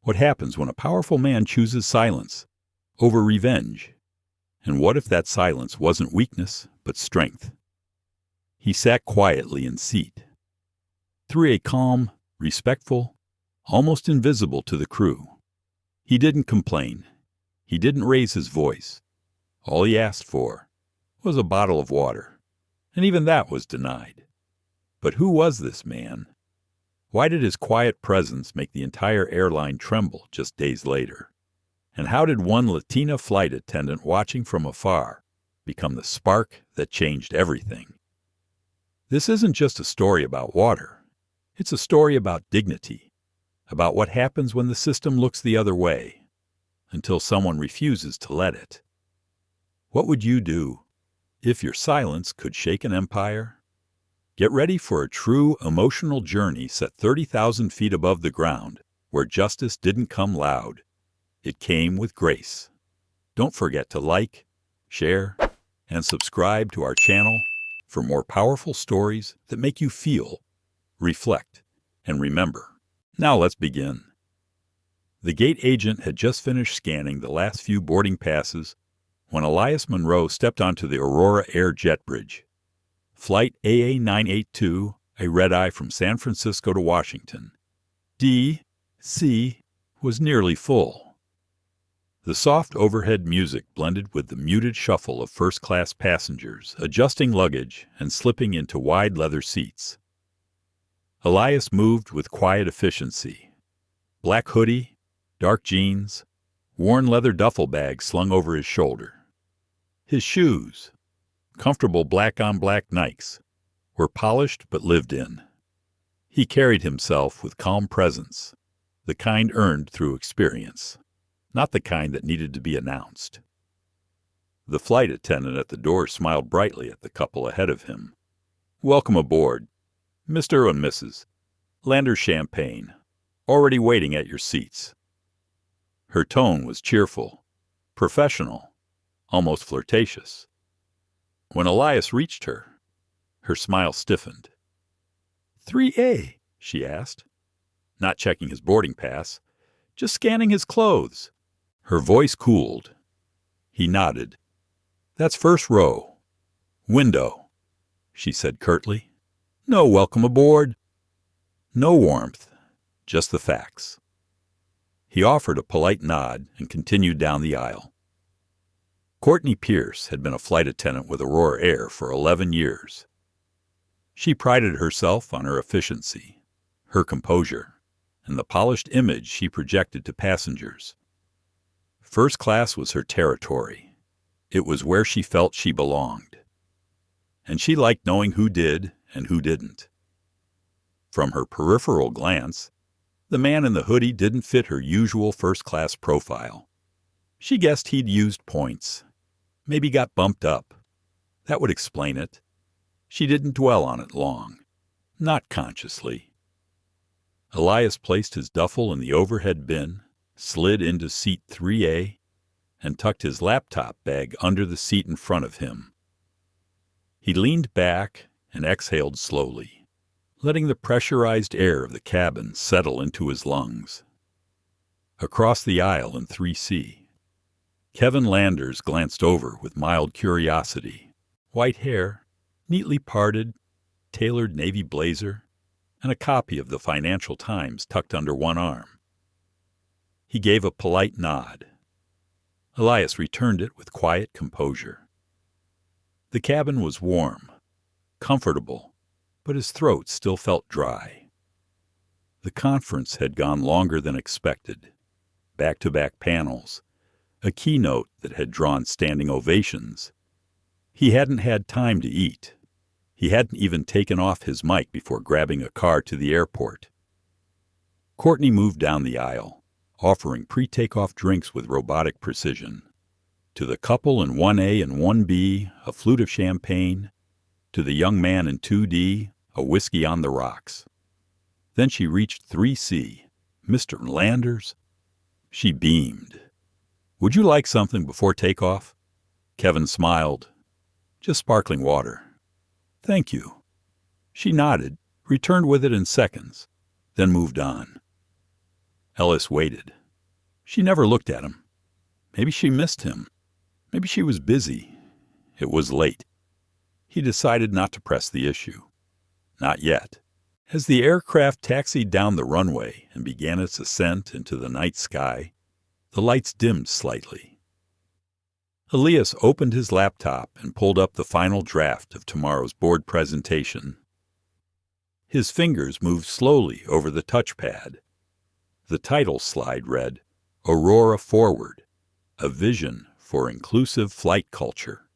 What happens when a powerful man chooses silence over revenge? And what if that silence wasn't weakness, but strength? He sat quietly in seat 3A, calm, respectful, almost invisible to the crew. He didn't complain. He didn't raise his voice. All he asked for was a bottle of water, and even that was denied. But who was this man? Why did his quiet presence make the entire airline tremble just days later? And how did one Latina flight attendant watching from afar become the spark that changed everything? This isn't just a story about water. It's a story about dignity, about what happens when the system looks the other way, until someone refuses to let it. What would you do if your silence could shake an empire? Get ready for a true emotional journey set 30,000 feet above the ground, where justice didn't come loud. It came with grace. Don't forget to like, share, and subscribe to our channel for more powerful stories that make you feel, reflect, and remember. Now let's begin. The gate agent had just finished scanning the last few boarding passes when Elias Monroe stepped onto the Aurora Air Jet Bridge. Flight AA982, a red-eye from San Francisco to Washington. D.C. was nearly full. The soft overhead music blended with the muted shuffle of first-class passengers adjusting luggage and slipping into wide leather seats. Elias moved with quiet efficiency. Black hoodie, dark jeans, worn leather duffel bag slung over his shoulder. His shoes, comfortable black-on-black Nikes, were polished but lived in. He carried himself with calm presence, the kind earned through experience, not the kind that needed to be announced. The flight attendant at the door smiled brightly at the couple ahead of him. "Welcome aboard, Mr. and Mrs. Lander Champagne, already waiting at your seats." Her tone was cheerful, professional, almost flirtatious. When Elias reached her, her smile stiffened. "3A?" she asked, not checking his boarding pass, just scanning his clothes. Her voice cooled. He nodded. "That's first row. Window," she said curtly. "No welcome aboard." No warmth, just the facts. He offered a polite nod and continued down the aisle. Courtney Pierce had been a flight attendant with Aurora Air for 11 years. She prided herself on her efficiency, her composure, and the polished image she projected to passengers. First class was her territory. It was where she felt she belonged. And she liked knowing who did and who didn't. From her peripheral glance, the man in the hoodie didn't fit her usual first-class profile. She guessed he'd used points, maybe got bumped up. That would explain it. She didn't dwell on it long, not consciously. Elias placed his duffel in the overhead bin, slid into seat 3A, and tucked his laptop bag under the seat in front of him. He leaned back and exhaled slowly, letting the pressurized air of the cabin settle into his lungs. Across the aisle in 3C, Kevin Landers glanced over with mild curiosity. White hair, neatly parted, tailored navy blazer, and a copy of the Financial Times tucked under one arm. He gave a polite nod. Elias returned it with quiet composure. The cabin was warm, comfortable, but his throat still felt dry. The conference had gone longer than expected. Back-to-back panels, a keynote that had drawn standing ovations. He hadn't had time to eat. He hadn't even taken off his mic before grabbing a car to the airport. Courtney moved down the aisle, offering pre-takeoff drinks with robotic precision. To the couple in 1A and 1B, a flute of champagne. To the young man in 2D, a whiskey on the rocks. Then she reached 3C. Mr. Landers. She beamed. "Would you like something before takeoff?" Kevin smiled. "Just sparkling water." "Thank you." She nodded, returned with it in seconds, then moved on. Ellis waited. She never looked at him. Maybe she missed him. Maybe she was busy. It was late. He decided not to press the issue. Not yet. As the aircraft taxied down the runway and began its ascent into the night sky, the lights dimmed slightly. Elias opened his laptop and pulled up the final draft of tomorrow's board presentation. His fingers moved slowly over the touchpad. The title slide read, Aurora Forward, a Vision for Inclusive Flight Culture.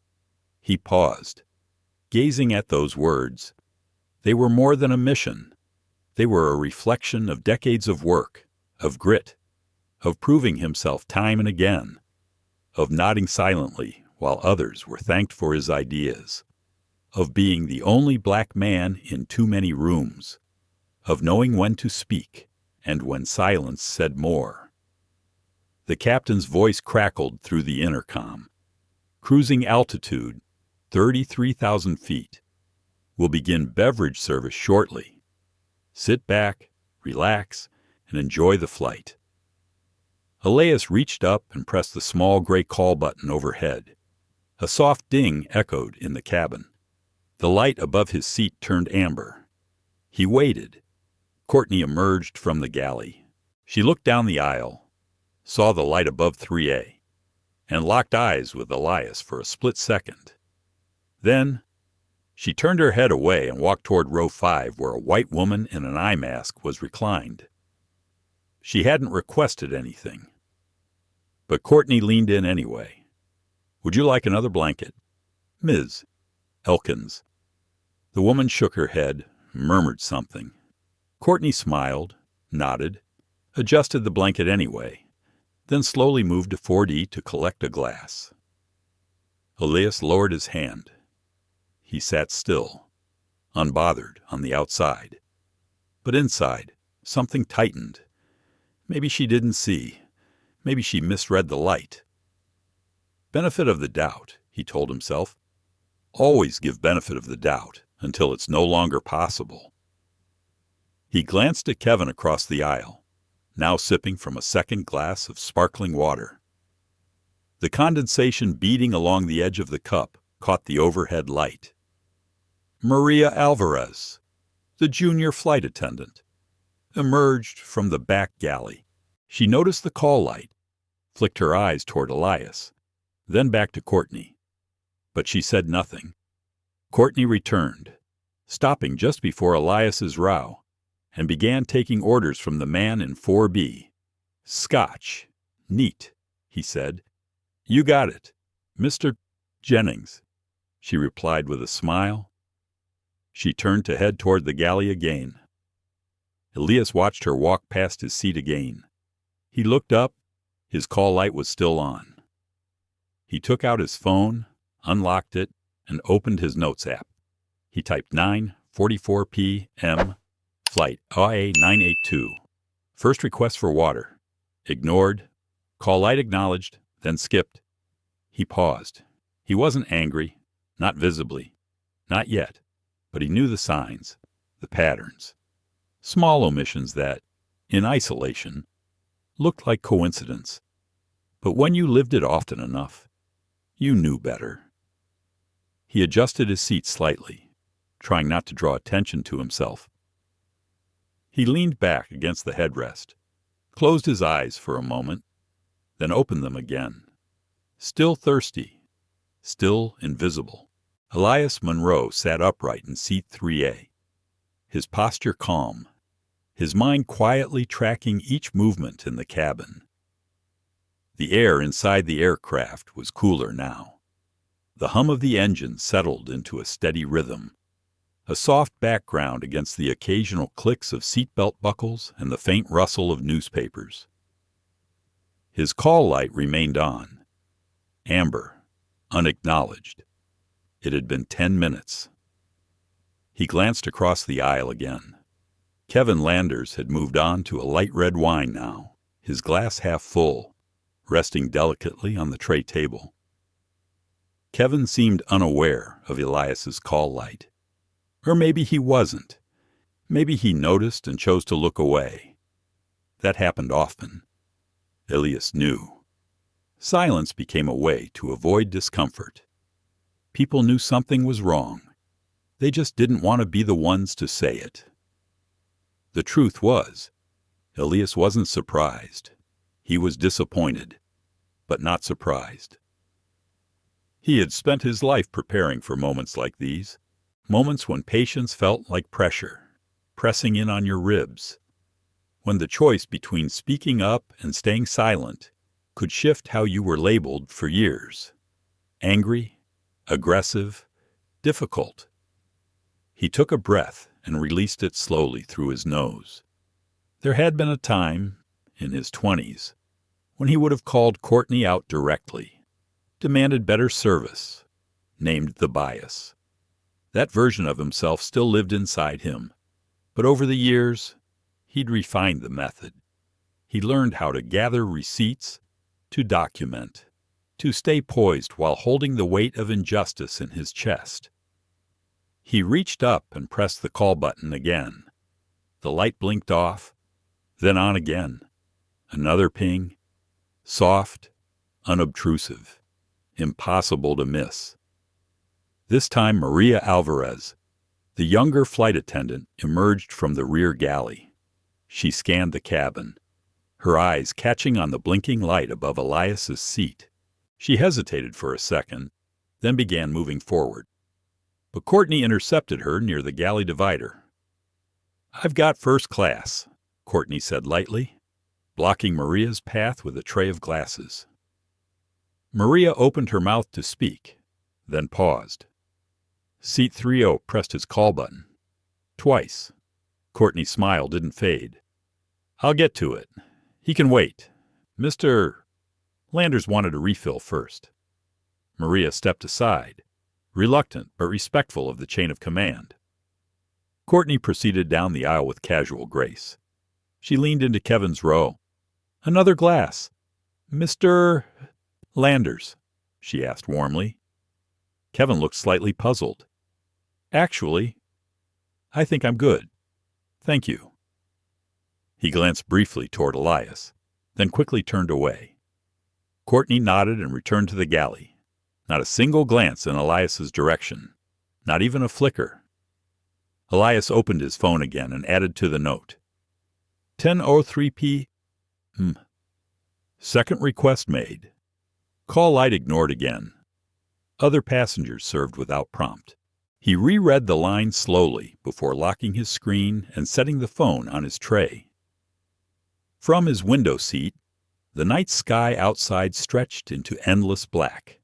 He paused, gazing at those words. They were more than a mission. They were a reflection of decades of work, of grit, of proving himself time and again, of nodding silently while others were thanked for his ideas, of being the only black man in too many rooms, of knowing when to speak and when silence said more. The captain's voice crackled through the intercom. Cruising altitude, 33,000 feet. We'll begin beverage service shortly. Sit back, relax, and enjoy the flight. Elias reached up and pressed the small gray call button overhead. A soft ding echoed in the cabin. The light above his seat turned amber. He waited. Courtney emerged from the galley. She looked down the aisle, saw the light above 3A, and locked eyes with Elias for a split second. Then, she turned her head away and walked toward row 5, where a white woman in an eye mask was reclined. She hadn't requested anything. But Courtney leaned in anyway. Would you like another blanket? Ms. Elkins. The woman shook her head, murmured something. Courtney smiled, nodded, adjusted the blanket anyway, then slowly moved to 4D to collect a glass. Elias lowered his hand. He sat still, unbothered on the outside. But inside, something tightened. Maybe she didn't see. Maybe she misread the light. Benefit of the doubt, he told himself. Always give benefit of the doubt until it's no longer possible. He glanced at Kevin across the aisle, now sipping from a second glass of sparkling water. The condensation beating along the edge of the cup caught the overhead light. Maria Alvarez, the junior flight attendant, emerged from the back galley. She noticed the call light, flicked her eyes toward Elias, then back to Courtney. But she said nothing. Courtney returned, stopping just before Elias's row, and began taking orders from the man in 4B. Scotch. Neat, he said. You got it. Mr. Jennings, she replied with a smile. She turned to head toward the galley again. Elias watched her walk past his seat again. He looked up. His call light was still on. He took out his phone, unlocked it, and opened his notes app. He typed 9:44 p.m. Flight IA-982. First request for water. Ignored. Call light acknowledged, then skipped. He paused. He wasn't angry, not visibly, not yet, but he knew the signs, the patterns. Small omissions that, in isolation, looked like coincidence. But when you lived it often enough, you knew better. He adjusted his seat slightly, trying not to draw attention to himself. He leaned back against the headrest, closed his eyes for a moment, then opened them again. Still thirsty, still invisible, Elias Monroe sat upright in seat 3A, his posture calm, his mind quietly tracking each movement in the cabin. The air inside the aircraft was cooler now. The hum of the engine settled into a steady rhythm, a soft background against the occasional clicks of seatbelt buckles and the faint rustle of newspapers. His call light remained on, amber, unacknowledged. It had been 10 minutes. He glanced across the aisle again. Kevin Landers had moved on to a light red wine now, his glass half full, resting delicately on the tray table. Kevin seemed unaware of Elias's call light. Or maybe he wasn't. Maybe he noticed and chose to look away. That happened often. Elias knew. Silence became a way to avoid discomfort. People knew something was wrong. They just didn't want to be the ones to say it. The truth was, Elias wasn't surprised. He was disappointed, but not surprised. He had spent his life preparing for moments like these, moments when patience felt like pressure, pressing in on your ribs, when the choice between speaking up and staying silent could shift how you were labeled for years. Angry, aggressive, difficult. He took a breath and released it slowly through his nose. There had been a time, in his 20s, when he would have called Courtney out directly, demanded better service, named the bias. That version of himself still lived inside him, but over the years, he'd refined the method. He learned how to gather receipts, to document, to stay poised while holding the weight of injustice in his chest. He reached up and pressed the call button again. The light blinked off, then on again. Another ping, soft, unobtrusive, impossible to miss. This time Maria Alvarez, the younger flight attendant, emerged from the rear galley. She scanned the cabin, her eyes catching on the blinking light above Elias's seat. She hesitated for a second, then began moving forward. But Courtney intercepted her near the galley divider. "I've got first class," Courtney said lightly, blocking Maria's path with a tray of glasses. Maria opened her mouth to speak, then paused. Seat 30 pressed his call button. Twice. Courtney's smile didn't fade. "I'll get to it. He can wait. Mr. Landers wanted a refill first." Maria stepped aside, reluctant but respectful of the chain of command. Courtney proceeded down the aisle with casual grace. She leaned into Kevin's row. "Another glass. Mr. Landers," she asked warmly. Kevin looked slightly puzzled. "Actually, I think I'm good. Thank you." He glanced briefly toward Elias, then quickly turned away. Courtney nodded and returned to the galley. Not a single glance in Elias's direction, not even a flicker. Elias opened his phone again and added to the note, 10:03 p.m. Second request made. Call light ignored again. Other passengers served without prompt. He reread the line slowly before locking his screen and setting the phone on his tray. From his window seat, the night sky outside stretched into endless black,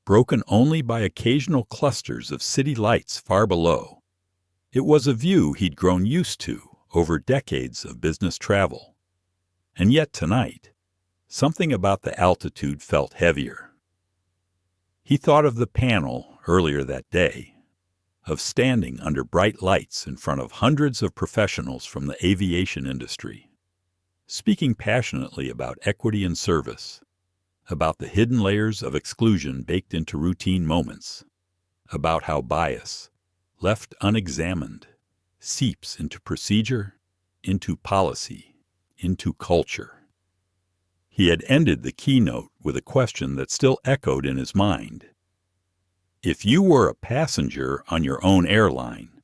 broken only by occasional clusters of city lights far below. It was a view he'd grown used to over decades of business travel. And yet tonight, something about the altitude felt heavier. He thought of the panel earlier that day, of standing under bright lights in front of hundreds of professionals from the aviation industry, speaking passionately about equity and service, about the hidden layers of exclusion baked into routine moments, about how bias, left unexamined, seeps into procedure, into policy, into culture. He had ended the keynote with a question that still echoed in his mind. If you were a passenger on your own airline,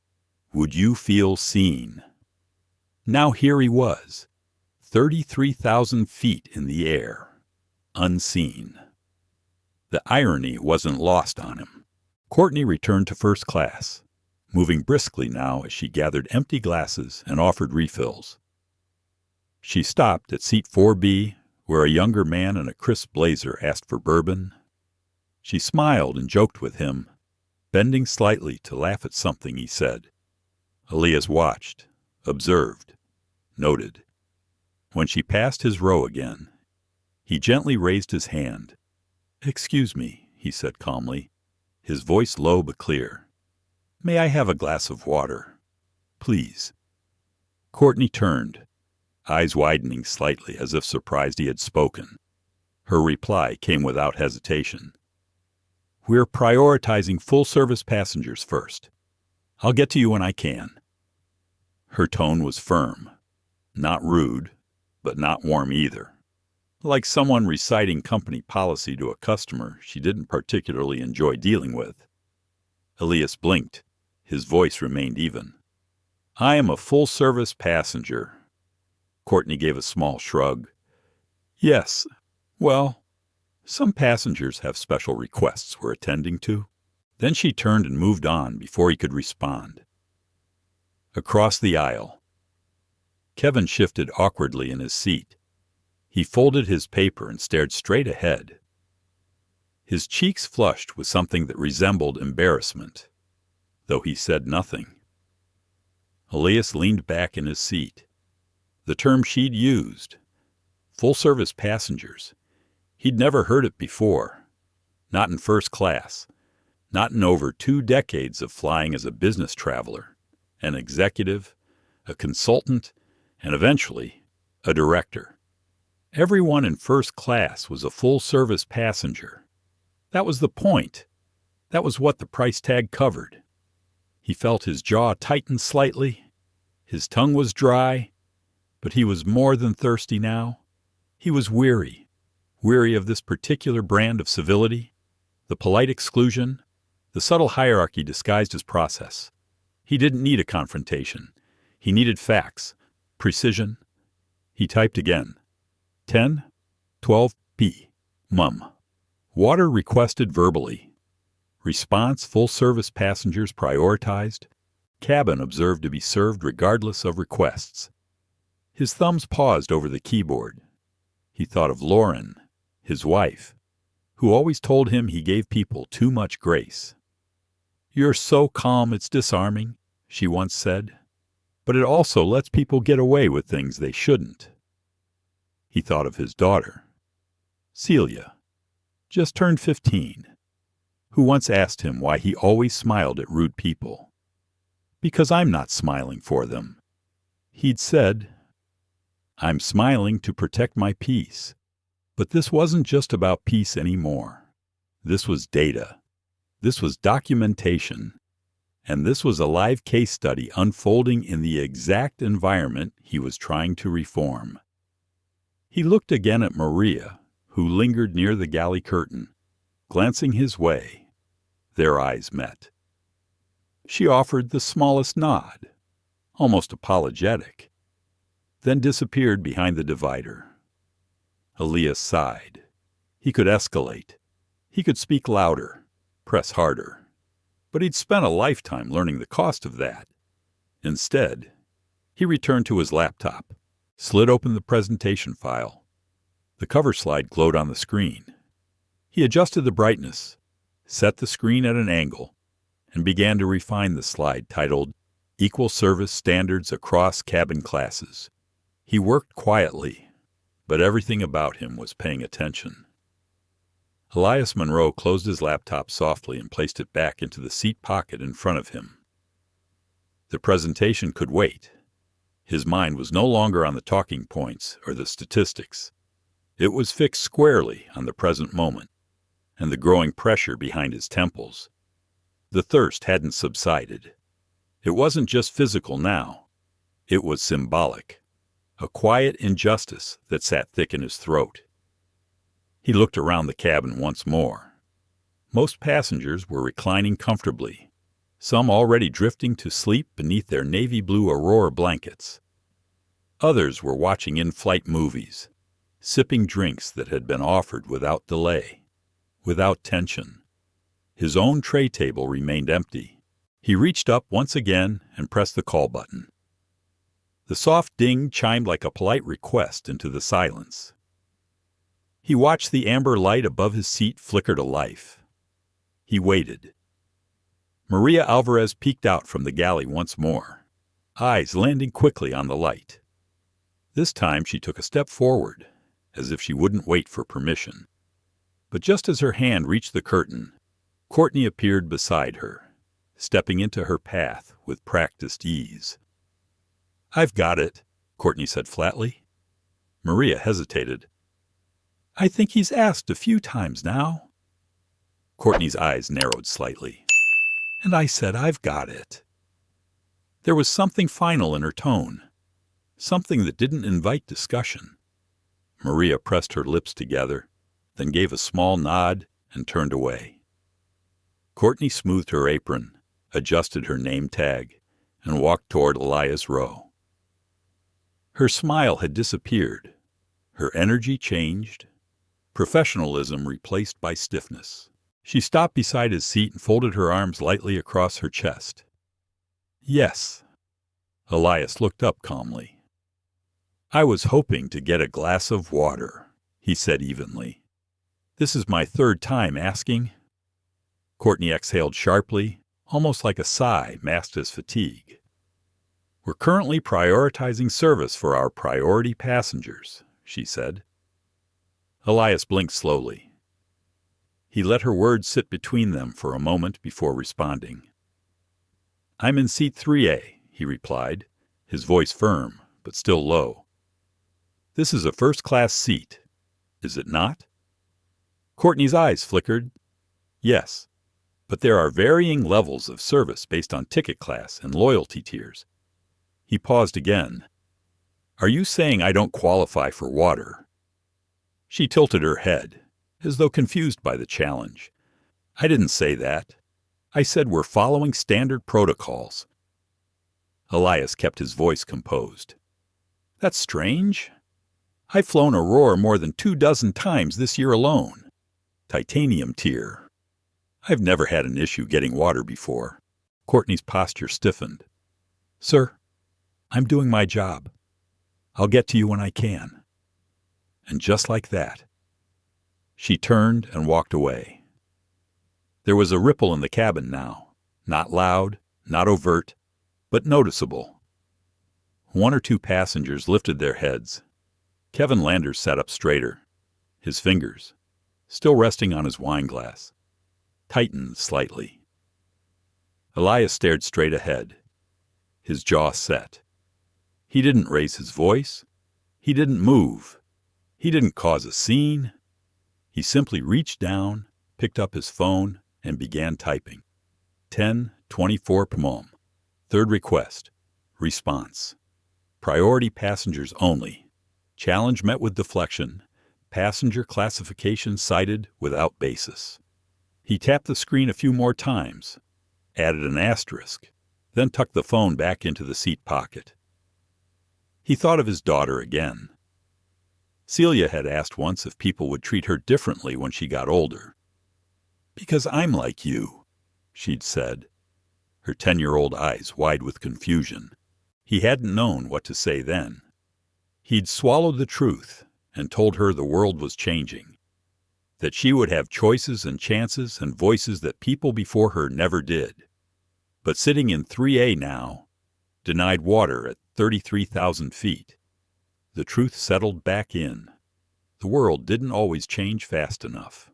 would you feel seen? Now here he was, 33,000 feet in the air, unseen. The irony wasn't lost on him. Courtney returned to first class, moving briskly now as she gathered empty glasses and offered refills. She stopped at seat 4B, where a younger man in a crisp blazer asked for bourbon. She smiled and joked with him, bending slightly to laugh at something he said. Elias watched, observed, noted. When she passed his row again, he gently raised his hand. "Excuse me," he said calmly, his voice low but clear. "May I have a glass of water? Please." Courtney turned, eyes widening slightly as if surprised he had spoken. Her reply came without hesitation. "We're prioritizing full-service passengers first. I'll get to you when I can." Her tone was firm, not rude, but not warm either. Like someone reciting company policy to a customer she didn't particularly enjoy dealing with. Elias blinked. His voice remained even. "I am a full-service passenger." Courtney gave a small shrug. "Yes, well, some passengers have special requests we're attending to." Then she turned and moved on before he could respond. Across the aisle. Kevin shifted awkwardly in his seat. He folded his paper and stared straight ahead. His cheeks flushed with something that resembled embarrassment, though he said nothing. Elias leaned back in his seat. The term she'd used, full-service passengers, he'd never heard it before. Not in first class. Not in over 2 decades of flying as a business traveler, an executive, a consultant, and eventually a director. Everyone in first class was a full-service passenger. That was the point. That was what the price tag covered. He felt his jaw tighten slightly. His tongue was dry, but he was more than thirsty now. He was weary of this particular brand of civility, the polite exclusion, the subtle hierarchy disguised as process. He didn't need a confrontation. He needed facts, precision. He typed again. 10:12 Mum. Water requested verbally. Response full-service passengers prioritized. Cabin observed to be served regardless of requests. His thumbs paused over the keyboard. He thought of Lauren, his wife, who always told him he gave people too much grace. "You're so calm it's disarming," she once said. "But it also lets people get away with things they shouldn't." He thought of his daughter, Celia, just turned 15, who once asked him why he always smiled at rude people. "Because I'm not smiling for them." He'd said, "I'm smiling to protect my peace." But this wasn't just about peace anymore. This was data. This was documentation. And this was a live case study unfolding in the exact environment he was trying to reform. He looked again at Maria, who lingered near the galley curtain, glancing his way. Their eyes met. She offered the smallest nod, almost apologetic, then disappeared behind the divider. Elias sighed. He could escalate. He could speak louder, press harder. But he'd spent a lifetime learning the cost of that. Instead, he returned to his laptop, slid open the presentation file. The cover slide glowed on the screen. He adjusted the brightness, set the screen at an angle, and began to refine the slide titled Equal Service Standards Across Cabin Classes. He worked quietly, but everything about him was paying attention. Elias Monroe closed his laptop softly and placed it back into the seat pocket in front of him. The presentation could wait. His mind was no longer on the talking points or the statistics. It was fixed squarely on the present moment and the growing pressure behind his temples. The thirst hadn't subsided. It wasn't just physical now. It was symbolic. A quiet injustice that sat thick in his throat. He looked around the cabin once more. Most passengers were reclining comfortably, some already drifting to sleep beneath their navy blue Aurora blankets. Others were watching in-flight movies, sipping drinks that had been offered without delay, without tension. His own tray table remained empty. He reached up once again and pressed the call button. The soft ding chimed like a polite request into the silence. He watched the amber light above his seat flicker to life. He waited. Maria Alvarez peeked out from the galley once more, eyes landing quickly on the light. This time she took a step forward, as if she wouldn't wait for permission. But just as her hand reached the curtain, Courtney appeared beside her, stepping into her path with practiced ease. "I've got it," Courtney said flatly. Maria hesitated. "I think he's asked a few times now." Courtney's eyes narrowed slightly. "And I said I've got it." There was something final in her tone, something that didn't invite discussion. Maria pressed her lips together, then gave a small nod and turned away. Courtney smoothed her apron, adjusted her name tag, and walked toward Elias' row. Her smile had disappeared. Her energy changed. Professionalism replaced by stiffness. She stopped beside his seat and folded her arms lightly across her chest. "Yes." Elias looked up calmly. "I was hoping to get a glass of water," he said evenly. "This is my third time asking." Courtney exhaled sharply, almost like a sigh masked as fatigue. "We're currently prioritizing service for our priority passengers," she said. Elias blinked slowly. He let her words sit between them for a moment before responding. "I'm in seat 3A, he replied, his voice firm, but still low. "This is a first-class seat, is it not?" Courtney's eyes flickered. "Yes, but there are varying levels of service based on ticket class and loyalty tiers." He paused again. "Are you saying I don't qualify for water?" She tilted her head, as though confused by the challenge. "I didn't say that. I said we're following standard protocols." Elias kept his voice composed. "That's strange. I've flown Aurora more than 24 times this year alone. Titanium tier. I've never had an issue getting water before." Courtney's posture stiffened. "Sir, I'm doing my job. I'll get to you when I can." And just like that, she turned and walked away. There was a ripple in the cabin now, not loud, not overt, but noticeable. One or two passengers lifted their heads. Kevin Landers sat up straighter. His fingers, still resting on his wine glass, tightened slightly. Elias stared straight ahead, his jaw set. He didn't raise his voice. He didn't move. He didn't cause a scene. He simply reached down, picked up his phone, and began typing. 10:24 p.m. Third request. Response. Priority passengers only. Challenge met with deflection. Passenger classification cited without basis. He tapped the screen a few more times, added an asterisk, then tucked the phone back into the seat pocket. He thought of his daughter again. Celia had asked once if people would treat her differently when she got older. "Because I'm like you," she'd said, her 10-year-old eyes wide with confusion. He hadn't known what to say then. He'd swallowed the truth and told her the world was changing, that she would have choices and chances and voices that people before her never did. But sitting in 3A now, denied water at 33,000 feet, the truth settled back in. The world didn't always change fast enough.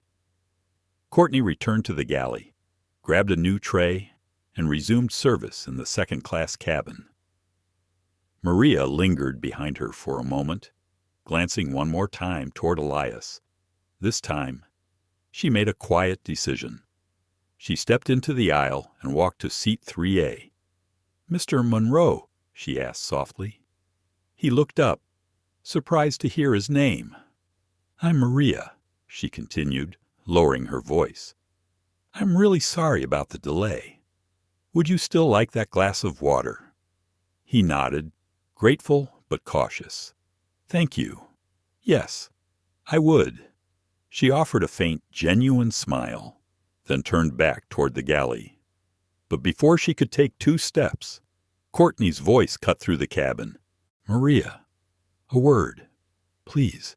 Courtney returned to the galley, grabbed a new tray, and resumed service in the second-class cabin. Maria lingered behind her for a moment, glancing one more time toward Elias. This time, she made a quiet decision. She stepped into the aisle and walked to seat 3A. "Mr. Monroe?" she asked softly. He looked up, surprised to hear his name. "I'm Maria," she continued, lowering her voice. "I'm really sorry about the delay. Would you still like that glass of water?" He nodded, grateful but cautious. "Thank you. Yes, I would." She offered a faint, genuine smile, then turned back toward the galley. But before she could take 2 steps, Courtney's voice cut through the cabin. "Maria, a word, please."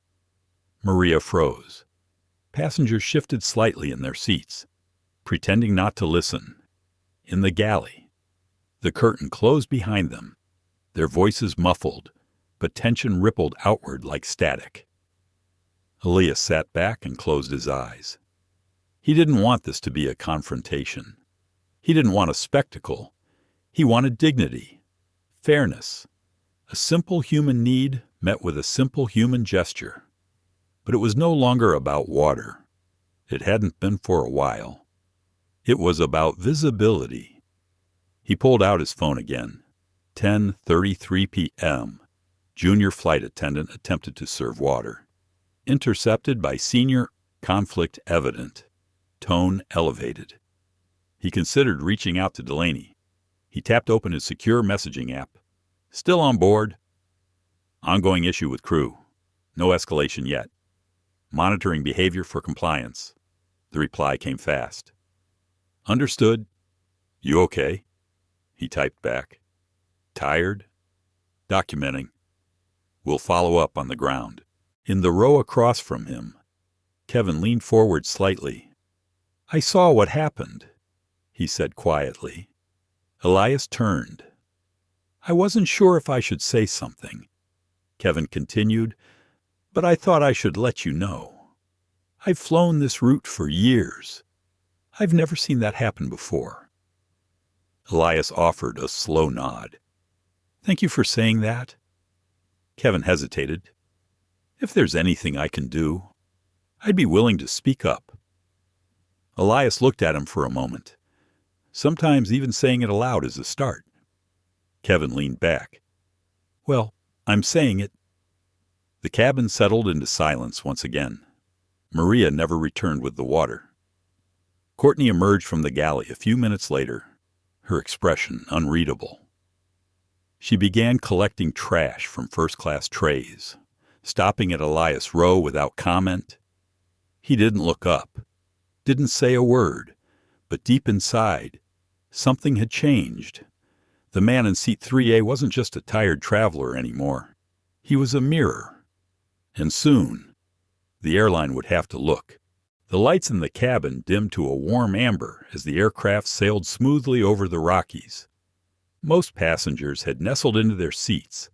Maria froze. Passengers shifted slightly in their seats, pretending not to listen. In the galley, the curtain closed behind them, their voices muffled, but tension rippled outward like static. Elias sat back and closed his eyes. He didn't want this to be a confrontation. He didn't want a spectacle. He wanted dignity, fairness, a simple human need met with a simple human gesture. But it was no longer about water. It hadn't been for a while. It was about visibility. He pulled out his phone again. 10:33 p.m. Junior flight attendant attempted to serve water. Intercepted by senior, conflict evident, tone elevated. He considered reaching out to Delaney. He tapped open his secure messaging app. Still on board. Ongoing issue with crew. No escalation yet. Monitoring behavior for compliance. The reply came fast. Understood. You okay? He typed back. Tired? Documenting. We'll follow up on the ground. In the row across from him, Kevin leaned forward slightly. I saw what happened, he said quietly. Elias turned. I wasn't sure if I should say something, Kevin continued, but I thought I should let you know. I've flown this route for years. I've never seen that happen before. Elias offered a slow nod. Thank you for saying that. Kevin hesitated. If there's anything I can do, I'd be willing to speak up. Elias looked at him for a moment. Sometimes even saying it aloud is a start. Kevin leaned back. Well, I'm saying it. The cabin settled into silence once again. Maria never returned with the water. Courtney emerged from the galley a few minutes later, her expression unreadable. She began collecting trash from first-class trays, stopping at Elias' row without comment. He didn't look up, didn't say a word, but deep inside, something had changed. The man in seat 3A wasn't just a tired traveler anymore. He was a mirror. And soon, the airline would have to look. The lights in the cabin dimmed to a warm amber as the aircraft sailed smoothly over the Rockies. Most passengers had nestled into their seats,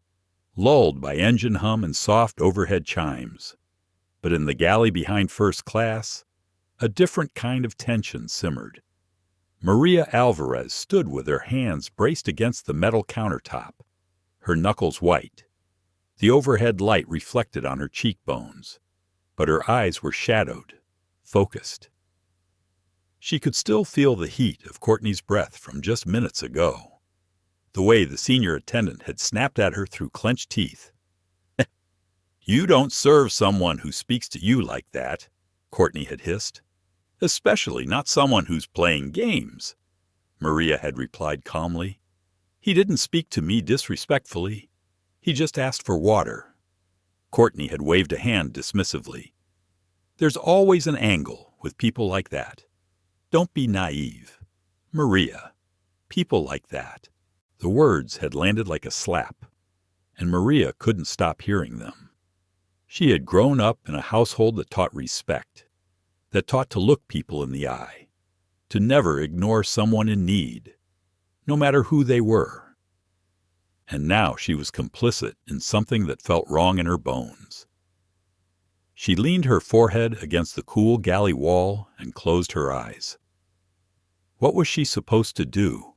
lulled by engine hum and soft overhead chimes. But in the galley behind first class, a different kind of tension simmered. Maria Alvarez stood with her hands braced against the metal countertop, her knuckles white. The overhead light reflected on her cheekbones, but her eyes were shadowed, focused. She could still feel the heat of Courtney's breath from just minutes ago. The way the senior attendant had snapped at her through clenched teeth. You don't serve someone who speaks to you like that, Courtney had hissed. Especially not someone who's playing games, Maria had replied calmly. He didn't speak to me disrespectfully. He just asked for water. Courtney had waved a hand dismissively. There's always an angle with people like that. Don't be naive. Maria, people like that. The words had landed like a slap, and Maria couldn't stop hearing them. She had grown up in a household that taught respect, that taught to look people in the eye, to never ignore someone in need, no matter who they were. And now she was complicit in something that felt wrong in her bones. She leaned her forehead against the cool galley wall and closed her eyes. What was she supposed to do?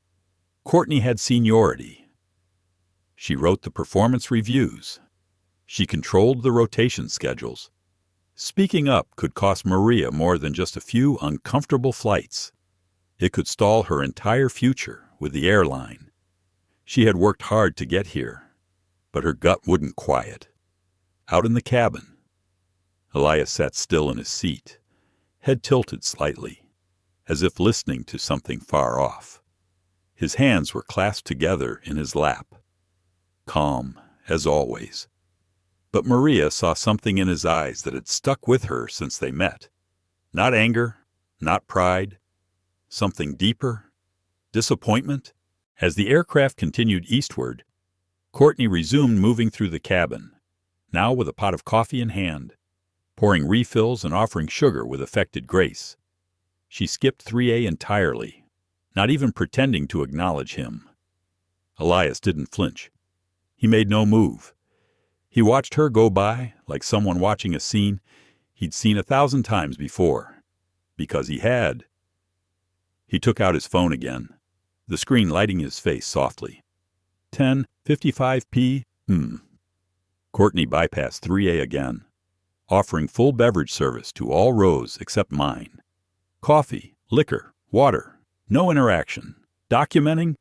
Courtney had seniority. She wrote the performance reviews. She controlled the rotation schedules. Speaking up could cost Maria more than just a few uncomfortable flights. It could stall her entire future with the airline. She had worked hard to get here, but her gut wouldn't quiet. Out in the cabin, Elias sat still in his seat, head tilted slightly, as if listening to something far off. His hands were clasped together in his lap, calm as always. But Maria saw something in his eyes that had stuck with her since they met. Not anger, not pride, something deeper, disappointment. As the aircraft continued eastward, Courtney resumed moving through the cabin, now with a pot of coffee in hand, pouring refills and offering sugar with affected grace. She skipped 3A entirely, not even pretending to acknowledge him. Elias didn't flinch. He made no move. He watched her go by like someone watching a scene he'd seen 1,000 times before, because he had. He took out his phone again, the screen lighting his face softly. 10:55 p.m. Courtney bypassed 3A again, offering full beverage service to all rows except mine. Coffee, liquor, water. No interaction. Documenting?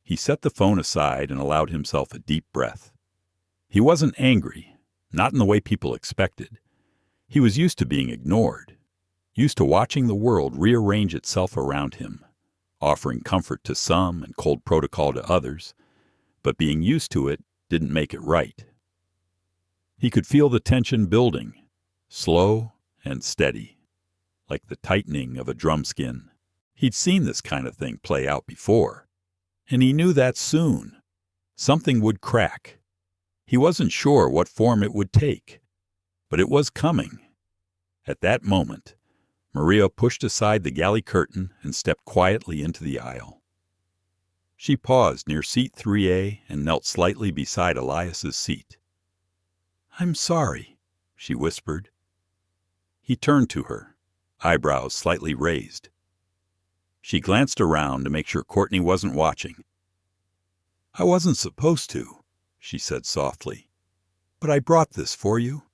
He set the phone aside and allowed himself a deep breath. He wasn't angry, not in the way people expected. He was used to being ignored, used to watching the world rearrange itself around him, offering comfort to some and cold protocol to others, but being used to it didn't make it right. He could feel the tension building, slow and steady, like the tightening of a drum skin. He'd seen this kind of thing play out before, and he knew that soon something would crack. He wasn't sure what form it would take, but it was coming. At that moment, Maria pushed aside the galley curtain and stepped quietly into the aisle. She paused near seat 3A and knelt slightly beside Elias's seat. "I'm sorry," she whispered. He turned to her, eyebrows slightly raised. She glanced around to make sure Courtney wasn't watching. "I wasn't supposed to," she said softly, "but I brought this for you."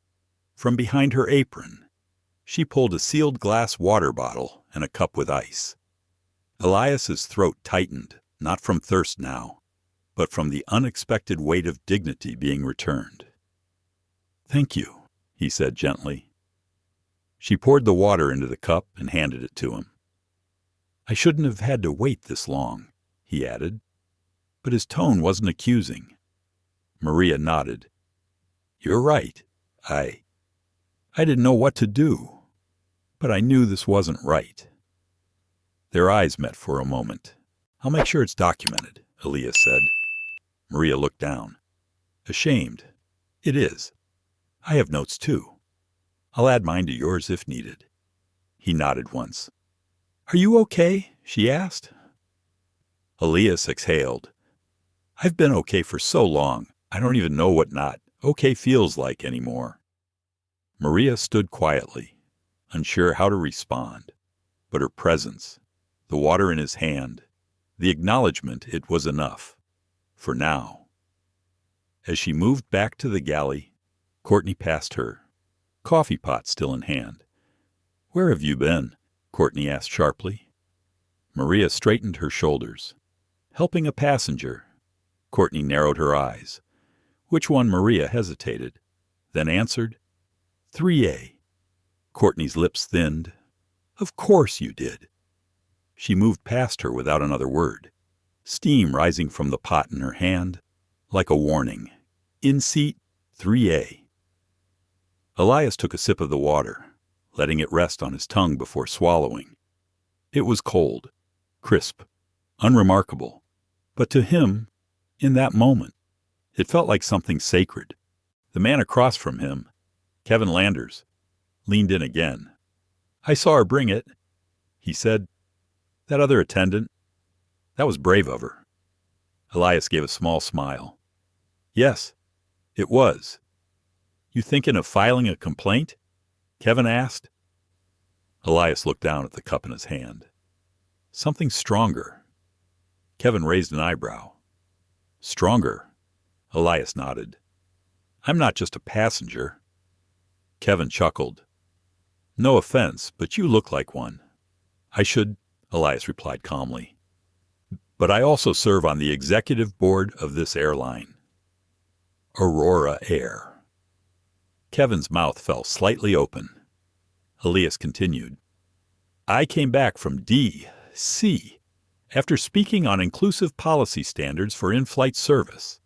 From behind her apron, she pulled a sealed glass water bottle and a cup with ice. Elias's throat tightened, not from thirst now, but from the unexpected weight of dignity being returned. "Thank you," he said gently. She poured the water into the cup and handed it to him. "I shouldn't have had to wait this long," he added, but his tone wasn't accusing. Maria nodded. "You're right. I didn't know what to do, but I knew this wasn't right." Their eyes met for a moment. "I'll make sure it's documented," Elias said. Maria looked down. "Ashamed. It is. I have notes too. I'll add mine to yours if needed." He nodded once. "Are you okay?" she asked. Elias exhaled. "I've been okay for so long, I don't even know what not okay feels like anymore." Maria stood quietly, unsure how to respond, but her presence, the water in his hand, the acknowledgement it was enough, for now. As she moved back to the galley, Courtney passed her, coffee pot still in hand. "Where have you been?" Courtney asked sharply. Maria straightened her shoulders. "Helping a passenger." Courtney narrowed her eyes. Which one? Maria hesitated, then answered. 3A. Courtney's lips thinned. "Of course you did." She moved past her without another word, steam rising from the pot in her hand, like a warning. "In seat 3A." Elias took a sip of the water, letting it rest on his tongue before swallowing. It was cold, crisp, unremarkable, but to him, in that moment, it felt like something sacred. The man across from him, Kevin Landers, leaned in again. "I saw her bring it," he said. "That other attendant, that was brave of her." Elias gave a small smile. "Yes, it was." "You thinking of filing a complaint?" Kevin asked. Elias looked down at the cup in his hand. "Something stronger." Kevin raised an eyebrow. "Stronger?" Elias nodded. "I'm not just a passenger." Kevin chuckled. "No offense, but you look like one." "I should," Elias replied calmly. "But I also serve on the executive board of this airline. Aurora Air." Kevin's mouth fell slightly open. Elias continued. "I came back from D.C. after speaking on inclusive policy standards for in-flight service.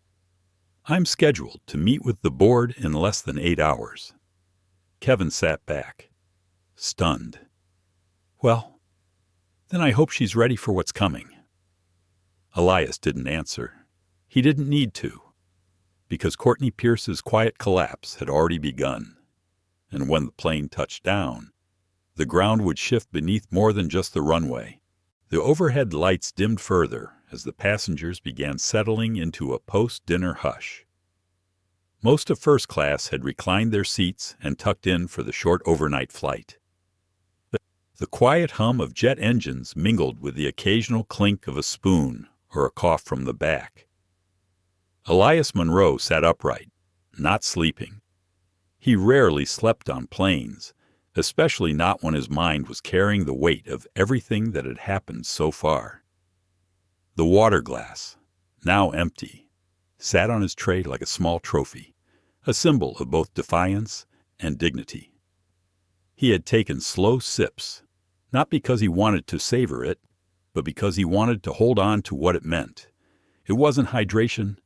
I'm scheduled to meet with the board in less than 8 hours. Kevin sat back, stunned. "Well, then I hope she's ready for what's coming." Elias didn't answer. He didn't need to, because Courtney Pierce's quiet collapse had already begun, and when the plane touched down, the ground would shift beneath more than just the runway. The overhead lights dimmed further as the passengers began settling into a post-dinner hush. Most of first class had reclined their seats and tucked in for the short overnight flight. The quiet hum of jet engines mingled with the occasional clink of a spoon or a cough from the back. Elias Monroe sat upright, not sleeping. He rarely slept on planes, especially not when his mind was carrying the weight of everything that had happened so far. The water glass, now empty, sat on his tray like a small trophy, a symbol of both defiance and dignity. He had taken slow sips, not because he wanted to savor it, but because he wanted to hold on to what it meant. It wasn't hydration,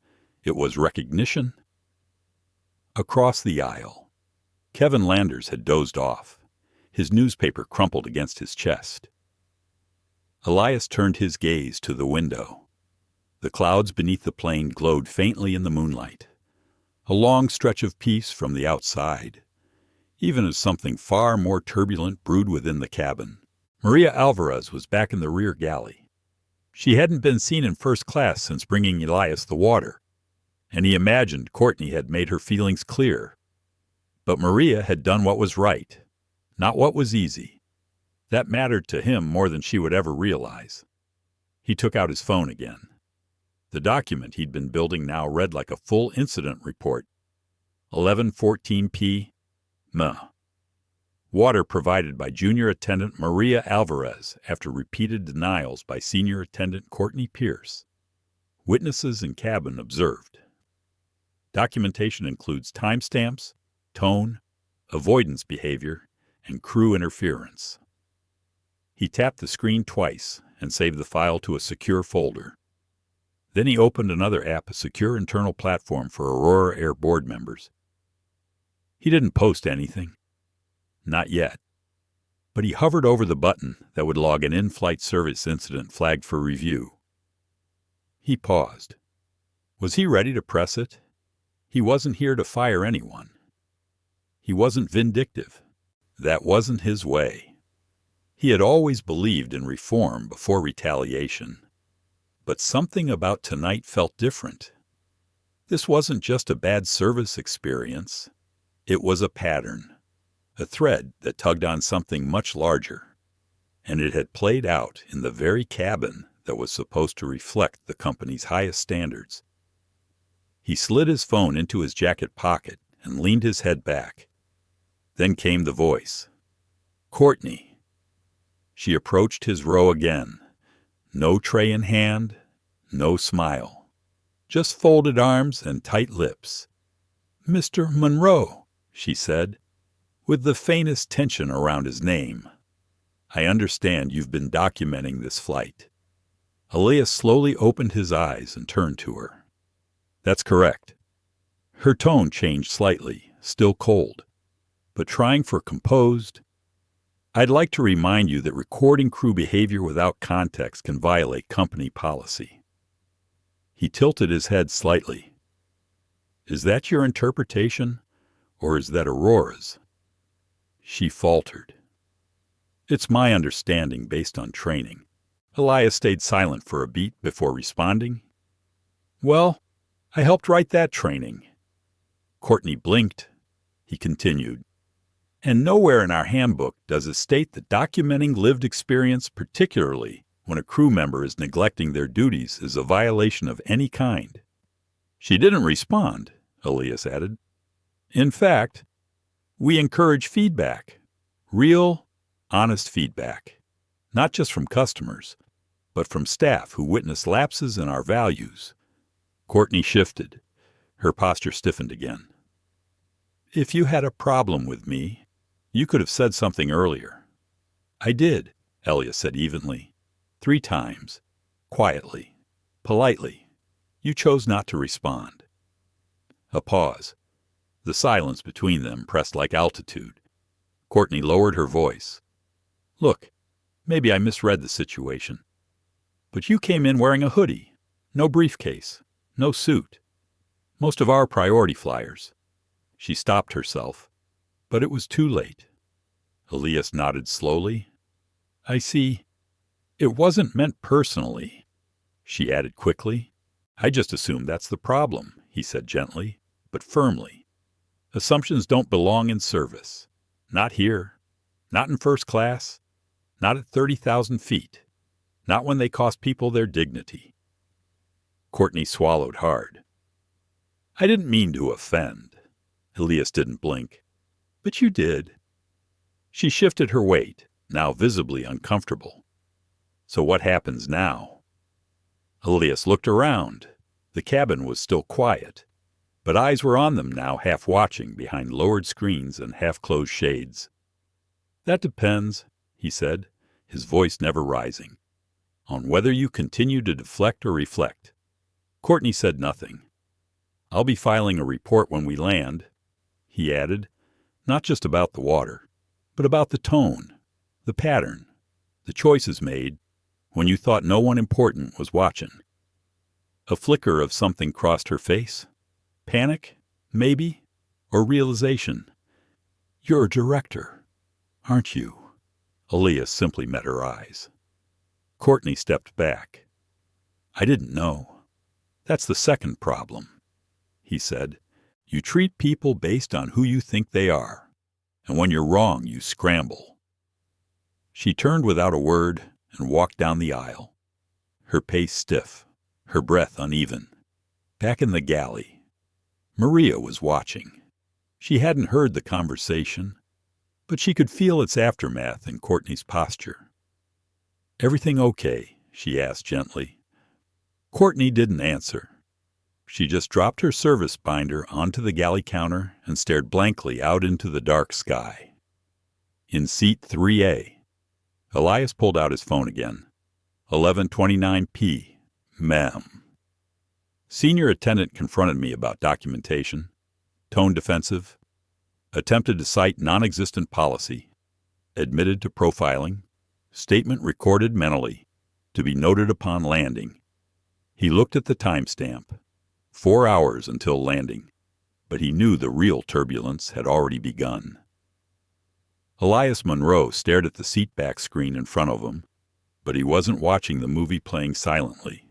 it was recognition. Across the aisle, Kevin Landers had dozed off, his newspaper crumpled against his chest. Elias turned his gaze to the window. The clouds beneath the plane glowed faintly in the moonlight, a long stretch of peace from the outside, even as something far more turbulent brewed within the cabin. Maria Alvarez was back in the rear galley. She hadn't been seen in first class since bringing Elias the water, and he imagined Courtney had made her feelings clear. But Maria had done what was right, not what was easy. That mattered to him more than she would ever realize. He took out his phone again. The document he'd been building now read like a full incident report. 11:14 p.m. Water provided by Junior Attendant Maria Alvarez after repeated denials by Senior Attendant Courtney Pierce. Witnesses in cabin observed. Documentation includes timestamps, tone, avoidance behavior, and crew interference. He tapped the screen twice and saved the file to a secure folder. Then he opened another app, a secure internal platform for Aurora Air board members. He didn't post anything. Not yet. But he hovered over the button that would log an in-flight service incident flagged for review. He paused. Was he ready to press it? He wasn't here to fire anyone. He wasn't vindictive. That wasn't his way. He had always believed in reform before retaliation. But something about tonight felt different. This wasn't just a bad service experience. It was a pattern. A thread that tugged on something much larger, and it had played out in the very cabin that was supposed to reflect the company's highest standards. He slid his phone into his jacket pocket and leaned his head back. Then came the voice. Courtney. She approached his row again. No tray in hand, no smile. Just folded arms and tight lips. Mr. Monroe, she said, with the faintest tension around his name. I understand you've been documenting this flight. Elias slowly opened his eyes and turned to her. That's correct. Her tone changed slightly, still cold, but trying for composed. I'd like to remind you that recording crew behavior without context can violate company policy. He tilted his head slightly. Is that your interpretation, or is that Aurora's? She faltered. It's my understanding based on training. Elias stayed silent for a beat before responding. Well, I helped write that training. Courtney blinked. He continued. And nowhere in our handbook does it state that documenting lived experience, particularly when a crew member is neglecting their duties, is a violation of any kind. She didn't respond, Elias added. In fact, we encourage feedback, real, honest feedback, not just from customers, but from staff who witness lapses in our values. Courtney shifted. Her posture stiffened again. If you had a problem with me, you could have said something earlier. I did, Elias said evenly, 3 times, quietly, politely. You chose not to respond. A pause. The silence between them pressed like altitude. Courtney lowered her voice. Look, maybe I misread the situation. But you came in wearing a hoodie, no briefcase, no suit. Most of our priority flyers. She stopped herself, but it was too late. Elias nodded slowly. I see. It wasn't meant personally, she added quickly. I just assumed that's the problem, he said gently, but firmly. Assumptions don't belong in service. Not here. Not in first class. Not at 30,000 feet. Not when they cost people their dignity. Courtney swallowed hard. I didn't mean to offend. Elias didn't blink. But you did. She shifted her weight, now visibly uncomfortable. So what happens now? Elias looked around. The cabin was still quiet, but eyes were on them now, half watching behind lowered screens and half-closed shades. That depends, he said, his voice never rising, on whether you continue to deflect or reflect. Courtney said nothing. I'll be filing a report when we land, he added, not just about the water, but about the tone, the pattern, the choices made when you thought no one important was watching. A flicker of something crossed her face. Panic, maybe, or realization. You're a director, aren't you? Elias simply met her eyes. Courtney stepped back. I didn't know. That's the second problem, he said. You treat people based on who you think they are, and when you're wrong, you scramble. She turned without a word and walked down the aisle, her pace stiff, her breath uneven. Back in the galley, Maria was watching. She hadn't heard the conversation, but she could feel its aftermath in Courtney's posture. Everything okay? She asked gently. Courtney didn't answer. She just dropped her service binder onto the galley counter and stared blankly out into the dark sky. In seat 3A, Elias pulled out his phone again. 11:29 Ma'am. Senior attendant confronted me about documentation. Tone defensive. Attempted to cite non-existent policy. Admitted to profiling. Statement recorded mentally. To be noted upon landing. He looked at the timestamp. 4 hours until landing, but he knew the real turbulence had already begun. Elias Monroe stared at the seatback screen in front of him, but he wasn't watching the movie playing silently.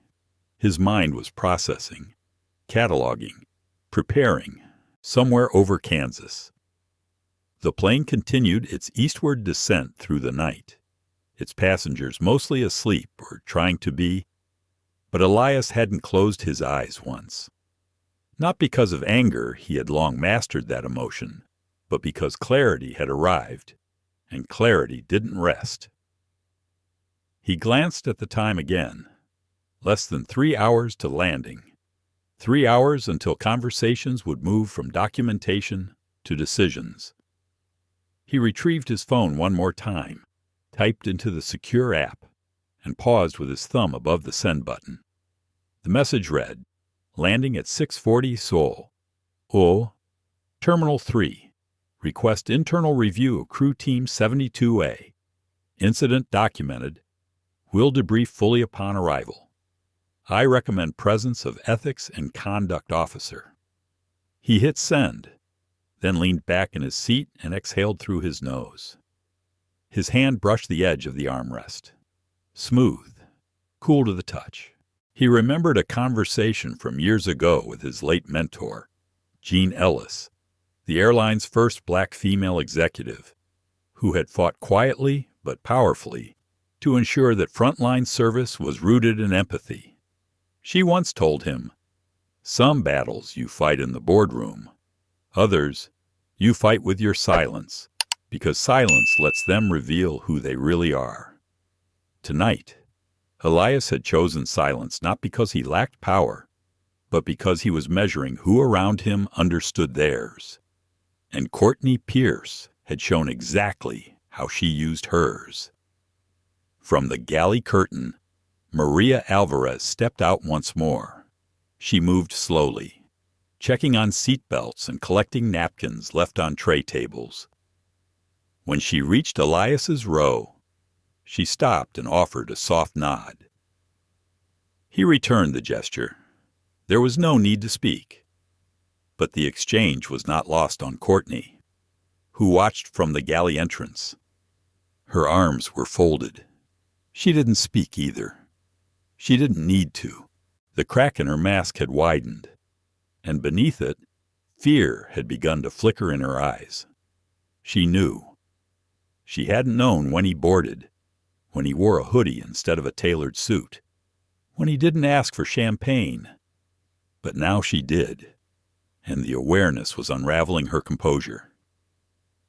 His mind was processing, cataloging, preparing, somewhere over Kansas. The plane continued its eastward descent through the night, its passengers mostly asleep or trying to be, but Elias hadn't closed his eyes once. Not because of anger, he had long mastered that emotion, but because clarity had arrived, and clarity didn't rest. He glanced at the time again. Less than 3 hours to landing. 3 hours until conversations would move from documentation to decisions. He retrieved his phone one more time, typed into the secure app, and paused with his thumb above the send button. The message read, landing at 6:40 Seoul. Terminal 3. Request internal review of Crew Team 72A. Incident documented. Will debrief fully upon arrival. I recommend presence of Ethics and Conduct Officer. He hit send, then leaned back in his seat and exhaled through his nose. His hand brushed the edge of the armrest. Smooth, cool to the touch. He remembered a conversation from years ago with his late mentor, Jean Ellis, the airline's first black female executive, who had fought quietly but powerfully to ensure that frontline service was rooted in empathy. She once told him, "Some battles you fight in the boardroom. Others, you fight with your silence, because silence lets them reveal who they really are." Tonight, Elias had chosen silence not because he lacked power, but because he was measuring who around him understood theirs. And Courtney Pierce had shown exactly how she used hers. From the galley curtain, Maria Alvarez stepped out once more. She moved slowly, checking on seat belts and collecting napkins left on tray tables. When she reached Elias's row, she stopped and offered a soft nod. He returned the gesture. There was no need to speak. But the exchange was not lost on Courtney, who watched from the galley entrance. Her arms were folded. She didn't speak either. She didn't need to. The crack in her mask had widened, and beneath it, fear had begun to flicker in her eyes. She knew. She hadn't known when he boarded, when he wore a hoodie instead of a tailored suit, when he didn't ask for champagne. But now she did, and the awareness was unraveling her composure.